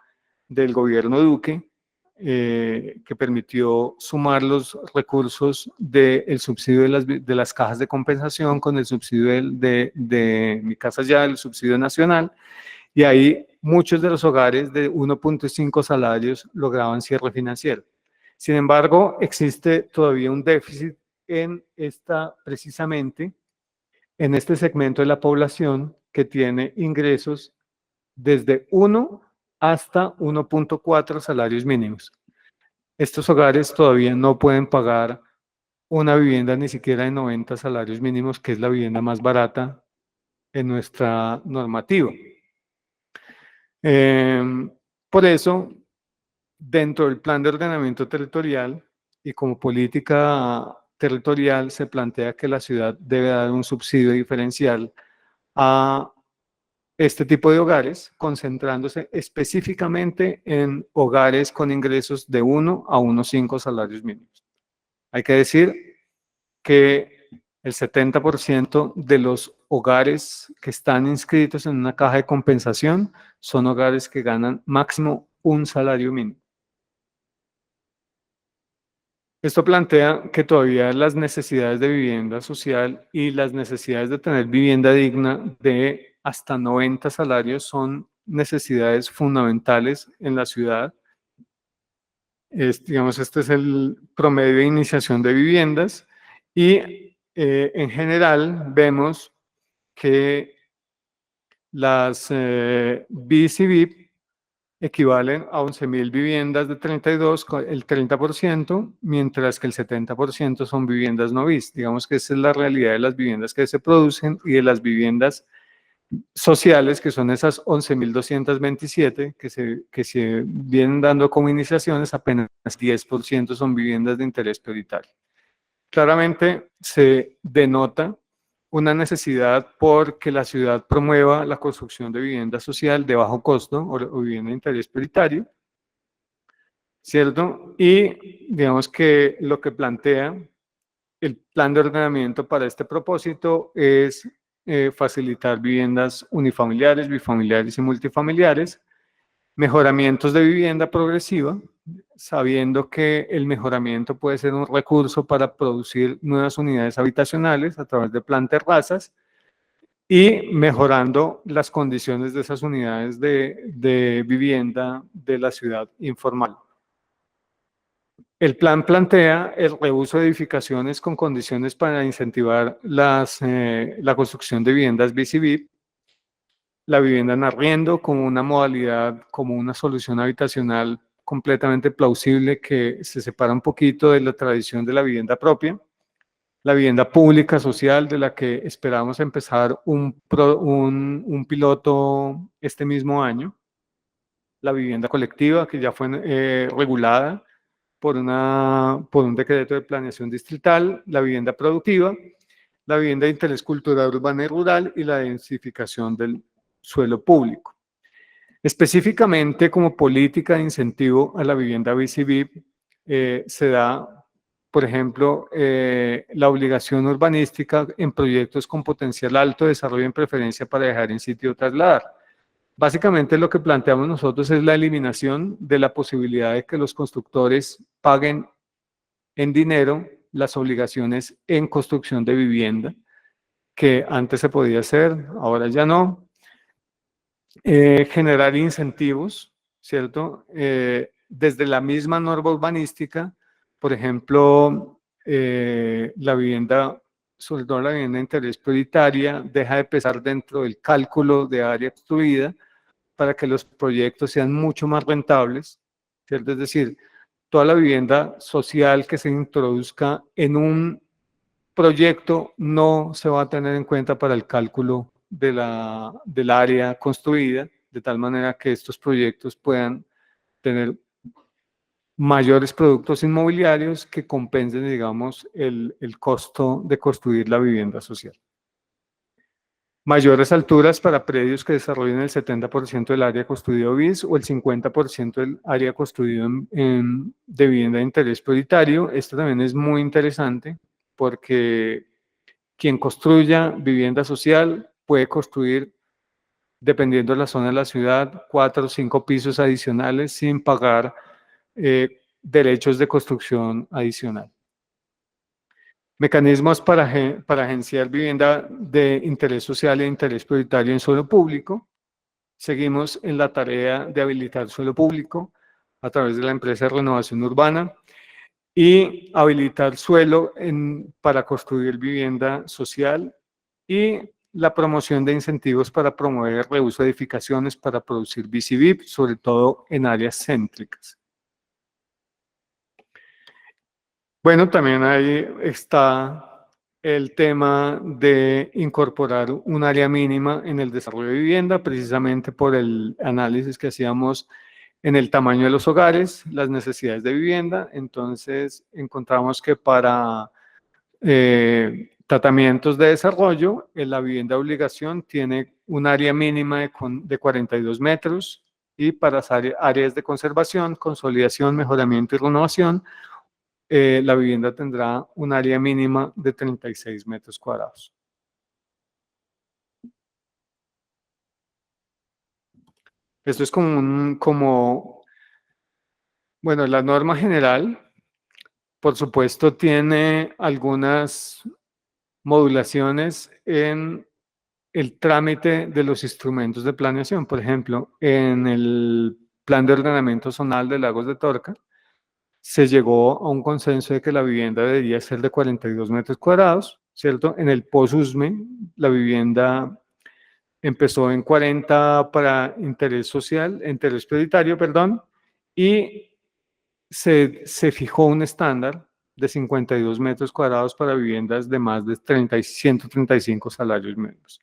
del gobierno Duque, que permitió sumar los recursos del subsidio de las cajas de compensación con el subsidio de Mi Casa Ya, el subsidio nacional, y ahí muchos de los hogares de 1.5 salarios lograban cierre financiero. Sin embargo, existe todavía un déficit precisamente en este segmento de la población que tiene ingresos desde 1 hasta 1.4 salarios mínimos. Estos hogares todavía no pueden pagar una vivienda ni siquiera de 90 salarios mínimos, que es la vivienda más barata en nuestra normativa. Por eso, dentro del plan de ordenamiento territorial y como política territorial, se plantea que la ciudad debe dar un subsidio diferencial a este tipo de hogares, concentrándose específicamente en hogares con ingresos de 1 a 1.5 salarios mínimos. Hay que decir que el 70% de los hogares que están inscritos en una caja de compensación son hogares que ganan máximo un salario mínimo. Esto plantea que todavía las necesidades de vivienda social y las necesidades de tener vivienda digna de hasta 90 salarios son necesidades fundamentales en la ciudad. Digamos, este es el promedio de iniciación de viviendas y en general vemos que las BIS y BIP equivalen a 11.000 viviendas de 32, el 30%, mientras que el 70% son viviendas no BIS. Digamos que esa es la realidad de las viviendas que se producen y de las viviendas sociales, que son esas 11.227 que se vienen dando como iniciaciones, apenas 10% son viviendas de interés prioritario. Claramente se denota una necesidad porque la ciudad promueva la construcción de vivienda social de bajo costo o vivienda de interés prioritario, ¿cierto? Y digamos que lo que plantea el plan de ordenamiento para este propósito es facilitar viviendas unifamiliares, bifamiliares y multifamiliares, mejoramientos de vivienda progresiva, sabiendo que el mejoramiento puede ser un recurso para producir nuevas unidades habitacionales a través de plan terrazas y mejorando las condiciones de esas unidades de vivienda de la ciudad informal. El plan plantea el reuso de edificaciones con condiciones para incentivar la construcción de viviendas BIS y BIP, la vivienda en arriendo como una modalidad, como una solución habitacional completamente plausible que se separa un poquito de la tradición de la vivienda propia, la vivienda pública social de la que esperamos empezar un piloto este mismo año, la vivienda colectiva que ya fue regulada por un decreto de planeación distrital, la vivienda productiva, la vivienda de interés cultural urbana y rural y la densificación del suelo público. Específicamente como política de incentivo a la vivienda BCB, se da, por ejemplo, la obligación urbanística en proyectos con potencial alto desarrollo en preferencia para dejar en sitio o trasladar. Básicamente lo que planteamos nosotros es la eliminación de la posibilidad de que los constructores paguen en dinero las obligaciones en construcción de vivienda, que antes se podía hacer, ahora ya no. Generar incentivos, ¿cierto? Desde la misma norma urbanística, por ejemplo, la vivienda, sobre todo la vivienda de interés prioritaria, deja de pesar dentro del cálculo de área construida para que los proyectos sean mucho más rentables, ¿cierto? Es decir, toda la vivienda social que se introduzca en un proyecto no se va a tener en cuenta para el cálculo del área construida, de tal manera que estos proyectos puedan tener mayores productos inmobiliarios que compensen, digamos, el costo de construir la vivienda social. Mayores alturas para predios que desarrollen el 70% del área construido BIS o el 50% del área construido de vivienda de interés prioritario. Esto también es muy interesante porque quien construya vivienda social puede construir, dependiendo de la zona de la ciudad, 4 o 5 pisos adicionales sin pagar derechos de construcción adicional. Mecanismos para agenciar vivienda de interés social e interés prioritario en suelo público. Seguimos en la tarea de habilitar suelo público a través de la empresa de renovación urbana y habilitar suelo para construir vivienda social y la promoción de incentivos para promover el reuso de edificaciones para producir BCB, sobre todo en áreas céntricas. Bueno, también ahí está el tema de incorporar un área mínima en el desarrollo de vivienda, precisamente por el análisis que hacíamos en el tamaño de los hogares, las necesidades de vivienda. Entonces, encontramos que para tratamientos de desarrollo, la vivienda de obligación tiene un área mínima de 42 metros y para áreas de conservación, consolidación, mejoramiento y renovación, la vivienda tendrá un área mínima de 36 metros cuadrados. Esto es bueno, la norma general, por supuesto, tiene algunas modulaciones en el trámite de los instrumentos de planeación. Por ejemplo, en el Plan de Ordenamiento Zonal de Lagos de Torca, se llegó a un consenso de que la vivienda debería ser de 42 metros cuadrados, ¿cierto? En el POSUSME, la vivienda empezó en 40 para interés social, interés prioritario, perdón, y se fijó un estándar de 52 metros cuadrados para viviendas de más de 135 salarios mínimos.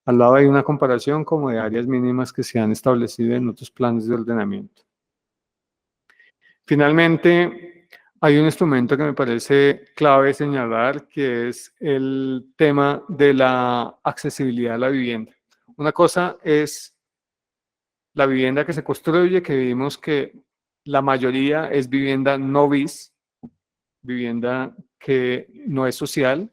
Al lado hay una comparación como de áreas mínimas que se han establecido en otros planes de ordenamiento. Finalmente, hay un instrumento que me parece clave señalar, que es el tema de la accesibilidad a la vivienda. Una cosa es la vivienda que se construye, que vimos que la mayoría es vivienda no BIS, vivienda que no es social,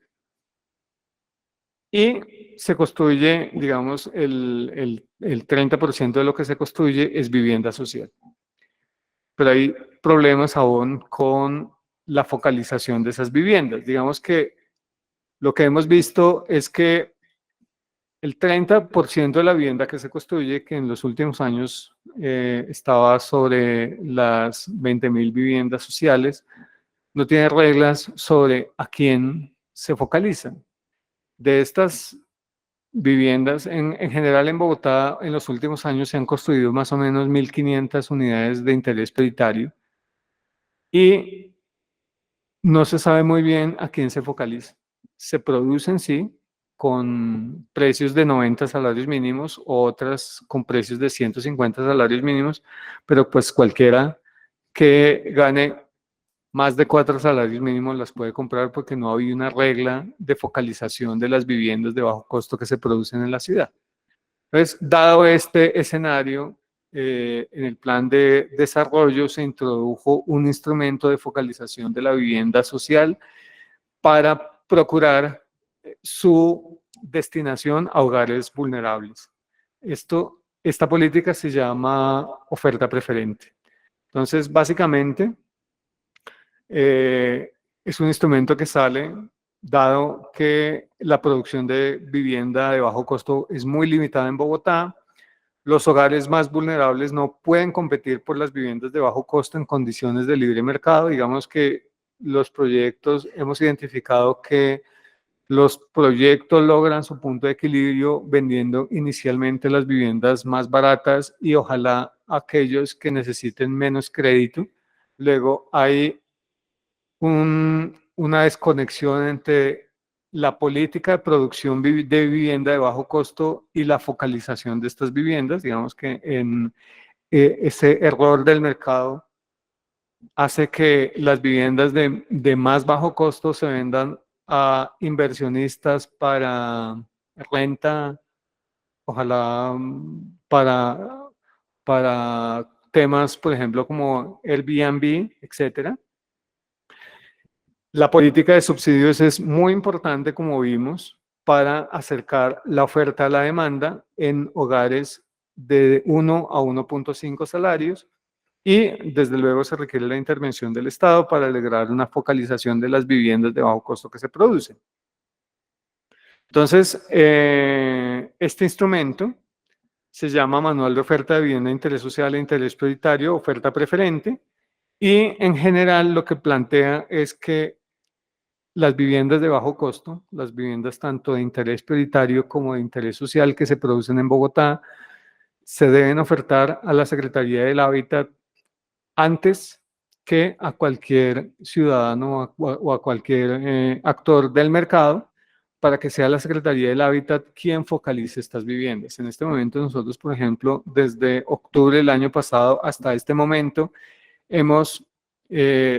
y se construye, digamos, el 30% de lo que se construye es vivienda social. Pero hay problemas aún con la focalización de esas viviendas. Digamos que lo que hemos visto es que el 30% de la vivienda que se construye, que en los últimos años estaba sobre las 20.000 viviendas sociales, no tiene reglas sobre a quién se focalizan. De estas viviendas, en general en Bogotá, en los últimos años se han construido más o menos 1.500 unidades de interés prioritario y no se sabe muy bien a quién se focaliza. Se producen, sí, con precios de 90 salarios mínimos, otras con precios de 150 salarios mínimos, pero pues cualquiera que gane más de 4 salarios mínimos las puede comprar porque no había una regla de focalización de las viviendas de bajo costo que se producen en la ciudad. Entonces, dado este escenario, en el plan de desarrollo se introdujo un instrumento de focalización de la vivienda social para procurar su destinación a hogares vulnerables. Esta política se llama oferta preferente. Entonces, básicamente, es un instrumento que sale dado que la producción de vivienda de bajo costo es muy limitada en Bogotá. Los hogares más vulnerables no pueden competir por las viviendas de bajo costo en condiciones de libre mercado. Digamos que los proyectos, hemos identificado que los proyectos logran su punto de equilibrio vendiendo inicialmente las viviendas más baratas y ojalá aquellos que necesiten menos crédito. Luego hay una desconexión entre la política de producción de vivienda de bajo costo y la focalización de estas viviendas. Digamos que ese error del mercado hace que las viviendas de más bajo costo se vendan a inversionistas para renta, ojalá para temas, por ejemplo, como Airbnb, etcétera. La política de subsidios es muy importante, como vimos, para acercar la oferta a la demanda en hogares de 1 a 1.5 salarios y desde luego se requiere la intervención del Estado para lograr una focalización de las viviendas de bajo costo que se producen. Entonces, este instrumento se llama Manual de Oferta de Vivienda de Interés Social e Interés Prioritario, oferta preferente, y en general lo que plantea es que las viviendas de bajo costo, las viviendas tanto de interés prioritario como de interés social que se producen en Bogotá, se deben ofertar a la Secretaría del Hábitat antes que a cualquier ciudadano o a cualquier actor del mercado, para que sea la Secretaría del Hábitat quien focalice estas viviendas. En este momento nosotros, por ejemplo, desde octubre del año pasado hasta este momento, hemos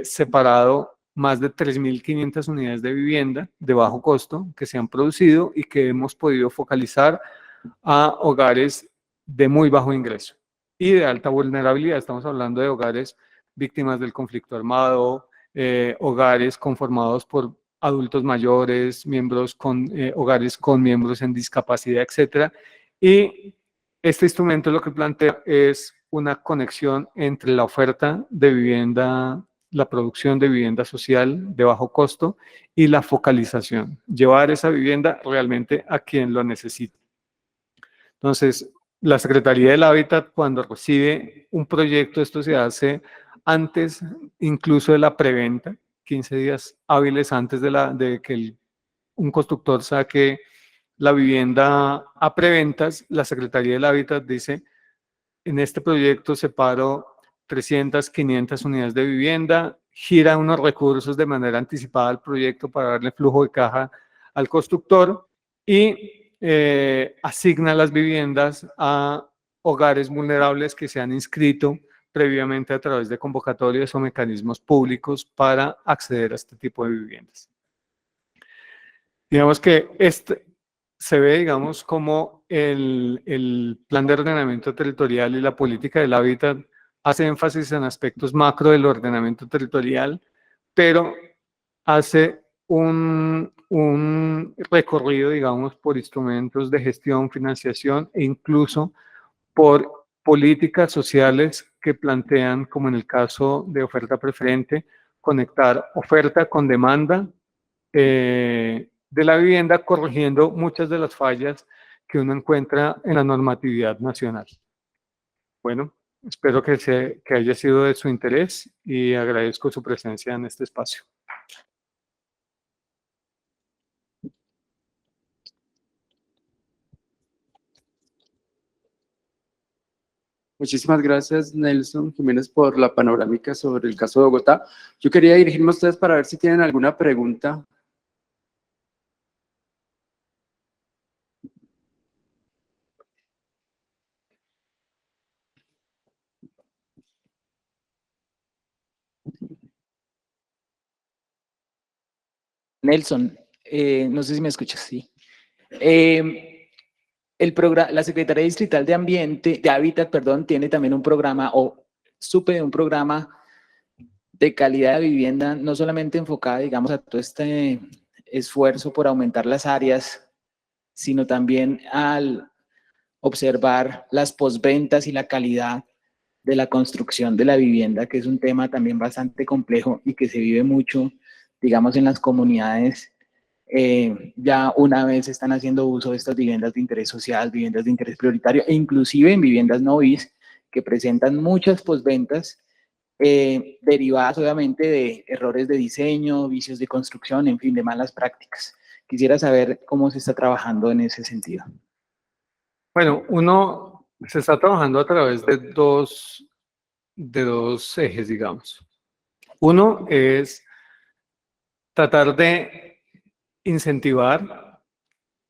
separado más de 3.500 unidades de vivienda de bajo costo que se han producido y que hemos podido focalizar a hogares de muy bajo ingreso y de alta vulnerabilidad. Estamos hablando de hogares víctimas del conflicto armado, hogares conformados por adultos mayores, hogares con miembros en discapacidad, etcétera. Y este instrumento lo que plantea es una conexión entre la oferta de vivienda, la producción de vivienda social de bajo costo y la focalización, llevar esa vivienda realmente a quien lo necesita. Entonces, la Secretaría del Hábitat, cuando recibe un proyecto, esto se hace antes incluso de la preventa, 15 días hábiles antes de que un constructor saque la vivienda a preventas, la Secretaría del Hábitat dice, en este proyecto separo 300, 500 unidades de vivienda, gira unos recursos de manera anticipada al proyecto para darle flujo de caja al constructor y asigna las viviendas a hogares vulnerables que se han inscrito previamente a través de convocatorias o mecanismos públicos para acceder a este tipo de viviendas. Digamos que se ve, digamos, como el plan de ordenamiento territorial y la política del hábitat hace énfasis en aspectos macro del ordenamiento territorial, pero hace un recorrido, digamos, por instrumentos de gestión, financiación e incluso por políticas sociales que plantean, como en el caso de oferta preferente, conectar oferta con demanda de la vivienda, corrigiendo muchas de las fallas que uno encuentra en la normatividad nacional. Bueno, espero que haya sido de su interés y agradezco su presencia en este espacio. Muchísimas gracias, Nelson Jiménez, por la panorámica sobre el caso de Bogotá. Yo quería dirigirme a ustedes para ver si tienen alguna pregunta. Nelson, no sé si me escuchas, sí. La Secretaría Distrital de Ambiente, de Hábitat, perdón, tiene también un programa, o supe de un programa de calidad de vivienda, no solamente enfocada, digamos, a todo este esfuerzo por aumentar las áreas, sino también al observar las posventas y la calidad de la construcción de la vivienda, que es un tema también bastante complejo y que se vive mucho, digamos, en las comunidades. Ya una vez están haciendo uso de estas viviendas de interés social, viviendas de interés prioritario, e inclusive en viviendas no BIS, que presentan muchas posventas, derivadas obviamente de errores de diseño, vicios de construcción, en fin, de malas prácticas. Quisiera saber cómo se está trabajando en ese sentido. Bueno, uno se está trabajando a través de dos ejes, digamos. Uno es tratar de incentivar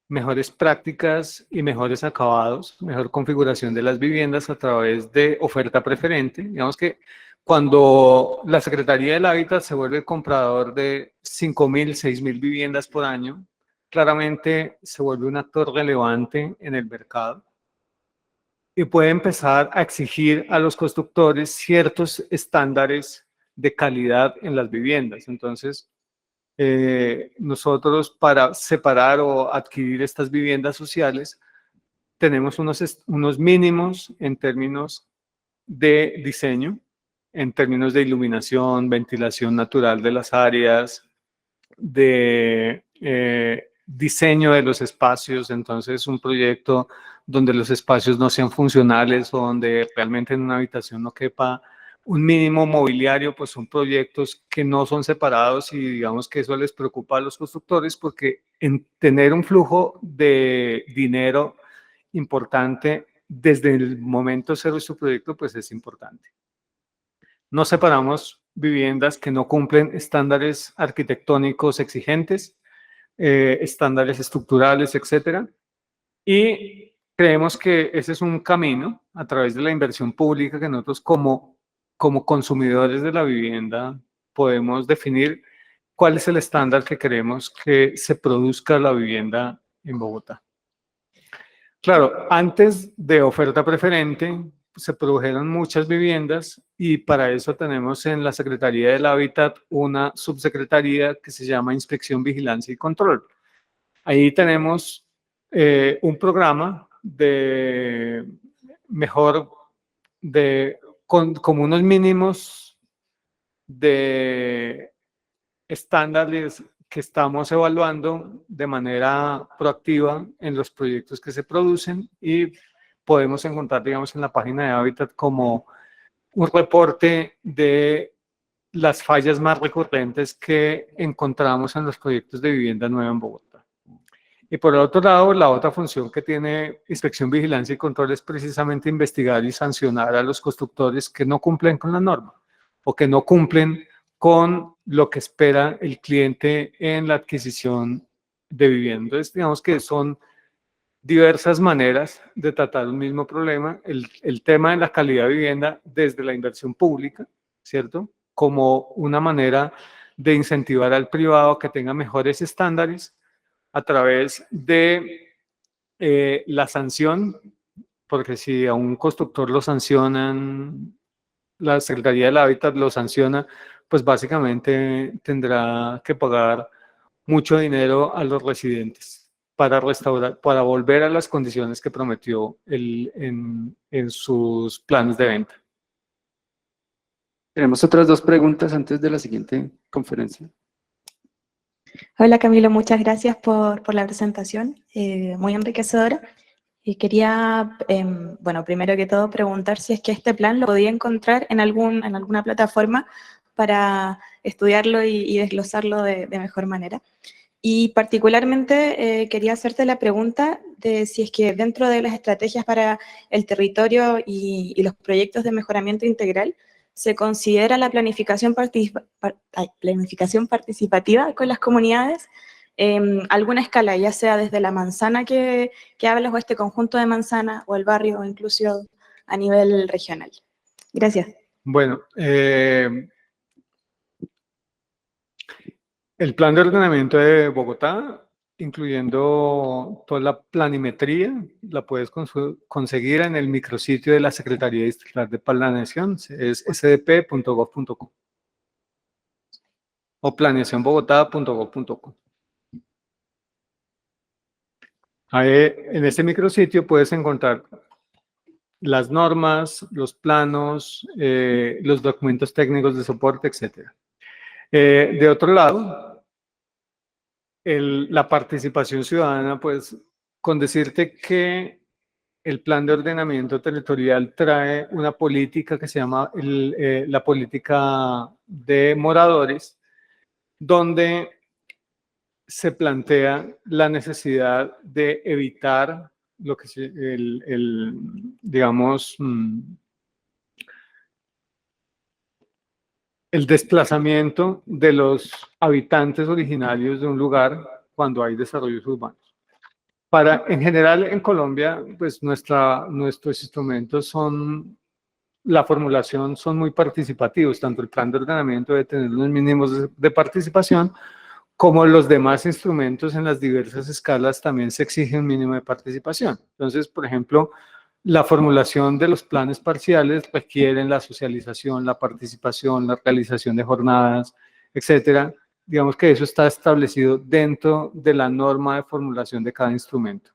mejores prácticas y mejores acabados, mejor configuración de las viviendas a través de oferta preferente. Digamos que cuando la Secretaría del Hábitat se vuelve el comprador de 5.000, 6.000 viviendas por año, claramente se vuelve un actor relevante en el mercado y puede empezar a exigir a los constructores ciertos estándares de calidad en las viviendas. Entonces, nosotros para separar o adquirir estas viviendas sociales tenemos unos mínimos en términos de diseño, en términos de iluminación, ventilación natural de las áreas, de diseño de los espacios. Entonces, un proyecto donde los espacios no sean funcionales o donde realmente en una habitación no quepa un mínimo mobiliario, pues son proyectos que no son separados y digamos que eso les preocupa a los constructores porque en tener un flujo de dinero importante desde el momento cero de su proyecto, pues es importante. No separamos viviendas que no cumplen estándares arquitectónicos exigentes, estándares estructurales, etcétera. Y creemos que ese es un camino a través de la inversión pública que nosotros como consumidores de la vivienda podemos definir cuál es el estándar que queremos que se produzca la vivienda en Bogotá. Claro, antes de oferta preferente se produjeron muchas viviendas y para eso tenemos en la Secretaría del Hábitat una subsecretaría que se llama Inspección, Vigilancia y Control. Ahí tenemos un programa de mejor, como unos mínimos de estándares que estamos evaluando de manera proactiva en los proyectos que se producen y podemos encontrar, digamos, en la página de Hábitat como un reporte de las fallas más recurrentes que encontramos en los proyectos de vivienda nueva en Bogotá. Y por el otro lado, la otra función que tiene Inspección, Vigilancia y Control es precisamente investigar y sancionar a los constructores que no cumplen con la norma o que no cumplen con lo que espera el cliente en la adquisición de vivienda. Entonces, digamos que son diversas maneras de tratar un mismo problema. El tema de la calidad de vivienda desde la inversión pública, ¿cierto? Como una manera de incentivar al privado a que tenga mejores estándares a través de la sanción, porque si a un constructor lo sancionan, la Secretaría del Hábitat lo sanciona, pues básicamente tendrá que pagar mucho dinero a los residentes para restaurar, para volver a las condiciones que prometió en sus planes de venta. Tenemos otras dos preguntas antes de la siguiente conferencia. Hola Camilo, muchas gracias por la presentación, muy enriquecedora. Y quería, bueno, primero que todo preguntar si es que este plan lo podía encontrar en alguna plataforma para estudiarlo y desglosarlo de mejor manera. Y particularmente quería hacerte la pregunta de si es que dentro de las estrategias para el territorio y los proyectos de mejoramiento integral se considera la planificación participativa con las comunidades, alguna escala, ya sea desde la manzana que hablas o este conjunto de manzanas o el barrio o incluso a nivel regional. Gracias. Bueno, el plan de ordenamiento de Bogotá incluyendo toda la planimetría, la puedes conseguir en el micrositio de la Secretaría Distrital de Planeación, es sdp.gov.co o planeacionbogotá.gov.co. En este micrositio puedes encontrar las normas, los planos, los documentos técnicos de soporte, etc. De otro lado, la participación ciudadana, pues con decirte que el plan de ordenamiento territorial trae una política que se llama la política de moradores, donde se plantea la necesidad de evitar lo que digamos, el desplazamiento de los habitantes originarios de un lugar cuando hay desarrollos urbanos. En general, en Colombia, pues nuestros instrumentos la formulación son muy participativos, tanto el plan de ordenamiento debe tener unos mínimos de participación, como los demás instrumentos en las diversas escalas también se exige un mínimo de participación. Entonces, por ejemplo, la formulación de los planes parciales requieren la socialización, la participación, la realización de jornadas, etcétera. Digamos que eso está establecido dentro de la norma de formulación de cada instrumento.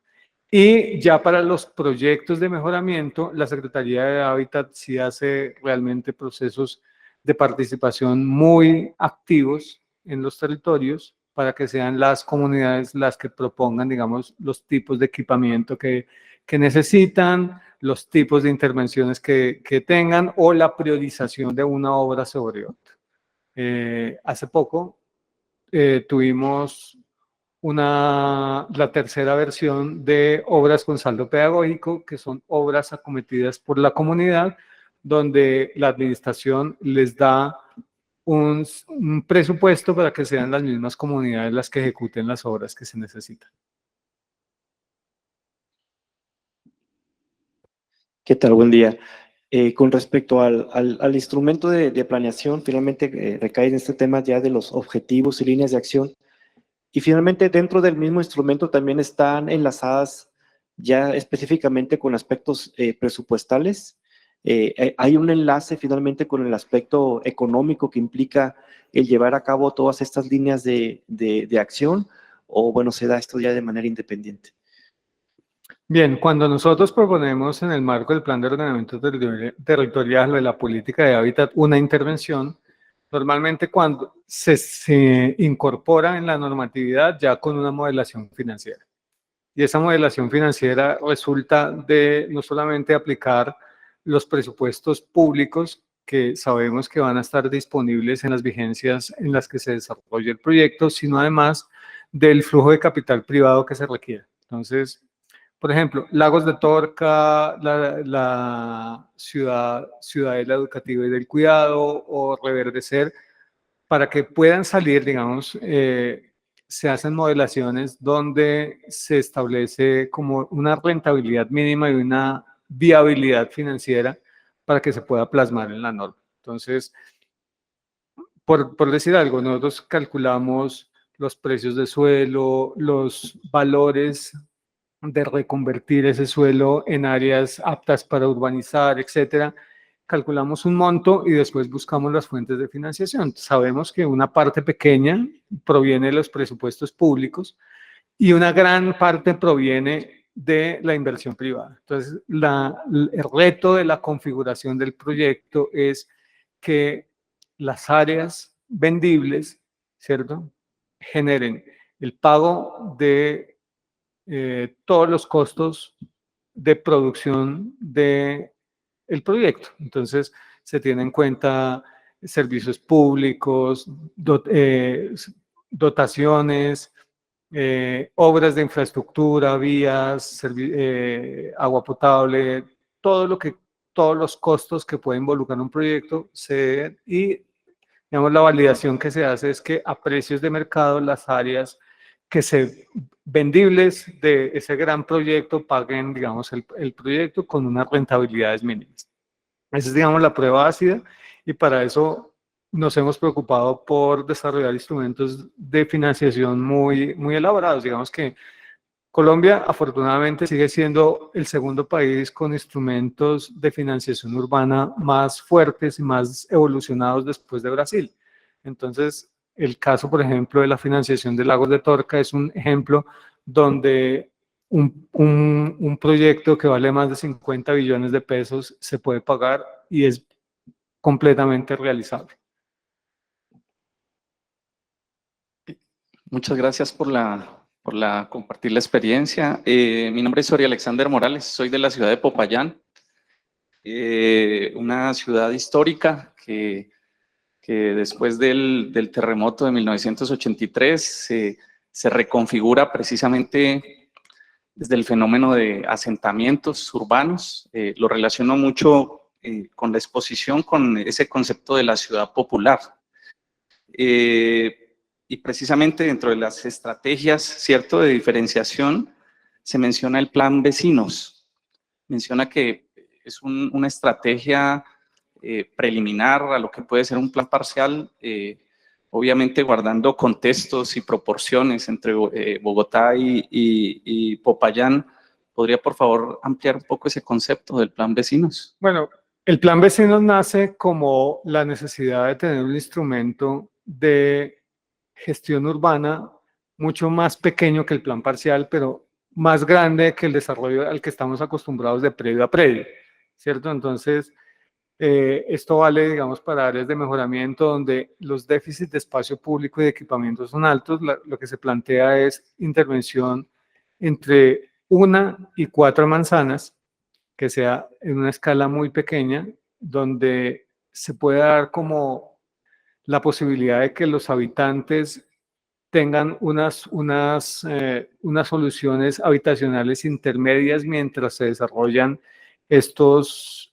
Y ya para los proyectos de mejoramiento, la Secretaría de Hábitat sí hace realmente procesos de participación muy activos en los territorios para que sean las comunidades las que propongan, digamos, los tipos de equipamiento que necesitan, los tipos de intervenciones que tengan o la priorización de una obra sobre otra. Hace poco tuvimos la tercera versión de obras con saldo pedagógico, que son obras acometidas por la comunidad, donde la administración les da un presupuesto para que sean las mismas comunidades las que ejecuten las obras que se necesitan. ¿Qué tal? Buen día. Con respecto al instrumento de planeación, finalmente recae en este tema ya de los objetivos y líneas de acción. Y finalmente, dentro del mismo instrumento también están enlazadas ya específicamente con aspectos presupuestales. Hay un enlace finalmente con el aspecto económico que implica el llevar a cabo todas estas líneas de acción, o bueno, se da esto ya de manera independiente. Bien, cuando nosotros proponemos en el marco del plan de ordenamiento territorial o de la política de hábitat una intervención, normalmente cuando se incorpora en la normatividad ya con una modelación financiera. Y esa modelación financiera resulta de no solamente aplicar los presupuestos públicos que sabemos que van a estar disponibles en las vigencias en las que se desarrolle el proyecto, sino además del flujo de capital privado que se requiere. Entonces, por ejemplo, Lagos de Torca, la Ciudadela Educativa y del Cuidado o Reverdecer, para que puedan salir, digamos, se hacen modelaciones donde se establece como una rentabilidad mínima y una viabilidad financiera para que se pueda plasmar en la norma. Entonces, por decir algo, nosotros calculamos los precios de suelo, los valores de reconvertir ese suelo en áreas aptas para urbanizar, etcétera. Calculamos un monto y después buscamos las fuentes de financiación. Sabemos que una parte pequeña proviene de los presupuestos públicos y una gran parte proviene de la inversión privada. Entonces, el reto de la configuración del proyecto es que las áreas vendibles, ¿cierto?, generen el pago de todos los costos de producción del proyecto. Entonces, se tienen en cuenta servicios públicos, dotaciones, obras de infraestructura, vías, agua potable, todos los costos que puede involucrar un proyecto y digamos, la validación que se hace es que a precios de mercado las áreas que se vendibles de ese gran proyecto paguen, digamos, el proyecto con unas rentabilidades mínimas. Esa es, digamos, la prueba ácida, y para eso nos hemos preocupado por desarrollar instrumentos de financiación muy elaborados. Digamos que Colombia, afortunadamente, sigue siendo el segundo país con instrumentos de financiación urbana más fuertes y más evolucionados después de Brasil. Entonces, el caso, por ejemplo, de la financiación de Lagos de Torca es un ejemplo donde un proyecto que vale más de 50 billones de pesos se puede pagar y es completamente realizable. Muchas gracias por compartir la experiencia. Mi nombre es Soria Alexander Morales, soy de la ciudad de Popayán, una ciudad histórica que después del terremoto de 1983 se reconfigura precisamente desde el fenómeno de asentamientos urbanos. Lo relaciono mucho con la exposición, con ese concepto de la ciudad popular. Y precisamente dentro de las estrategias, ¿cierto?, de diferenciación, se menciona el plan vecinos. Menciona que es una estrategia preliminar a lo que puede ser un plan parcial, obviamente guardando contextos y proporciones entre Bogotá y Popayán. ¿Podría, por favor, ampliar un poco ese concepto del plan vecinos? Bueno, el plan vecinos nace como la necesidad de tener un instrumento de gestión urbana mucho más pequeño que el plan parcial, pero más grande que el desarrollo al que estamos acostumbrados de predio a predio, ¿cierto? Entonces, esto vale, digamos, para áreas de mejoramiento donde los déficits de espacio público y de equipamiento son altos. Lo que se plantea es intervención entre 1 y 4 manzanas, que sea en una escala muy pequeña, donde se pueda dar como la posibilidad de que los habitantes tengan unas soluciones habitacionales intermedias mientras se desarrollan estas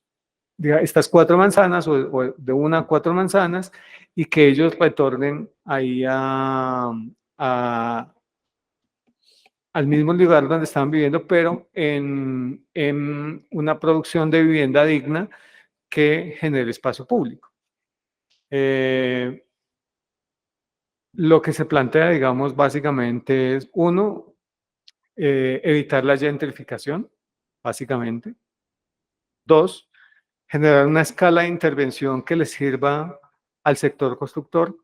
4 manzanas o de 1 a 4 manzanas, y que ellos retornen ahí al mismo lugar donde estaban viviendo, pero en una producción de vivienda digna que genere espacio público. Lo que se plantea, digamos, básicamente es, 1, evitar la gentrificación, básicamente. 2, generar una escala de intervención que le sirva al sector constructor,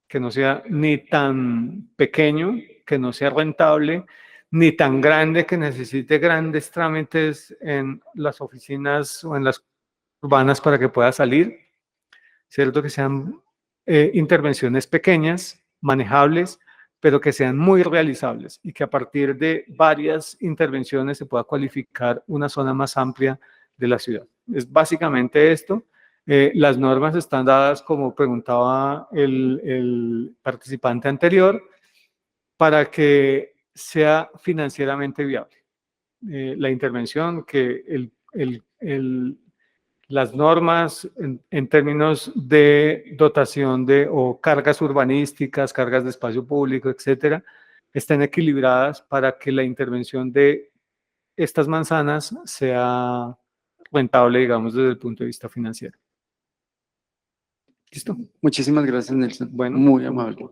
que no sea ni tan pequeño, que no sea rentable, ni tan grande que necesite grandes trámites en las oficinas o en las urbanas para que pueda salir, ¿cierto? Que sean intervenciones pequeñas, manejables, pero que sean muy realizables y que a partir de varias intervenciones se pueda cualificar una zona más amplia de la ciudad. Es básicamente esto. Las normas están dadas, como preguntaba el participante anterior, para que sea financieramente viable. La intervención, que las normas en términos de dotación o cargas urbanísticas, cargas de espacio público, etcétera, estén equilibradas para que la intervención de estas manzanas sea rentable, digamos, desde el punto de vista financiero. ¿Listo? Muchísimas gracias, Nelson. Bueno. Muy amable.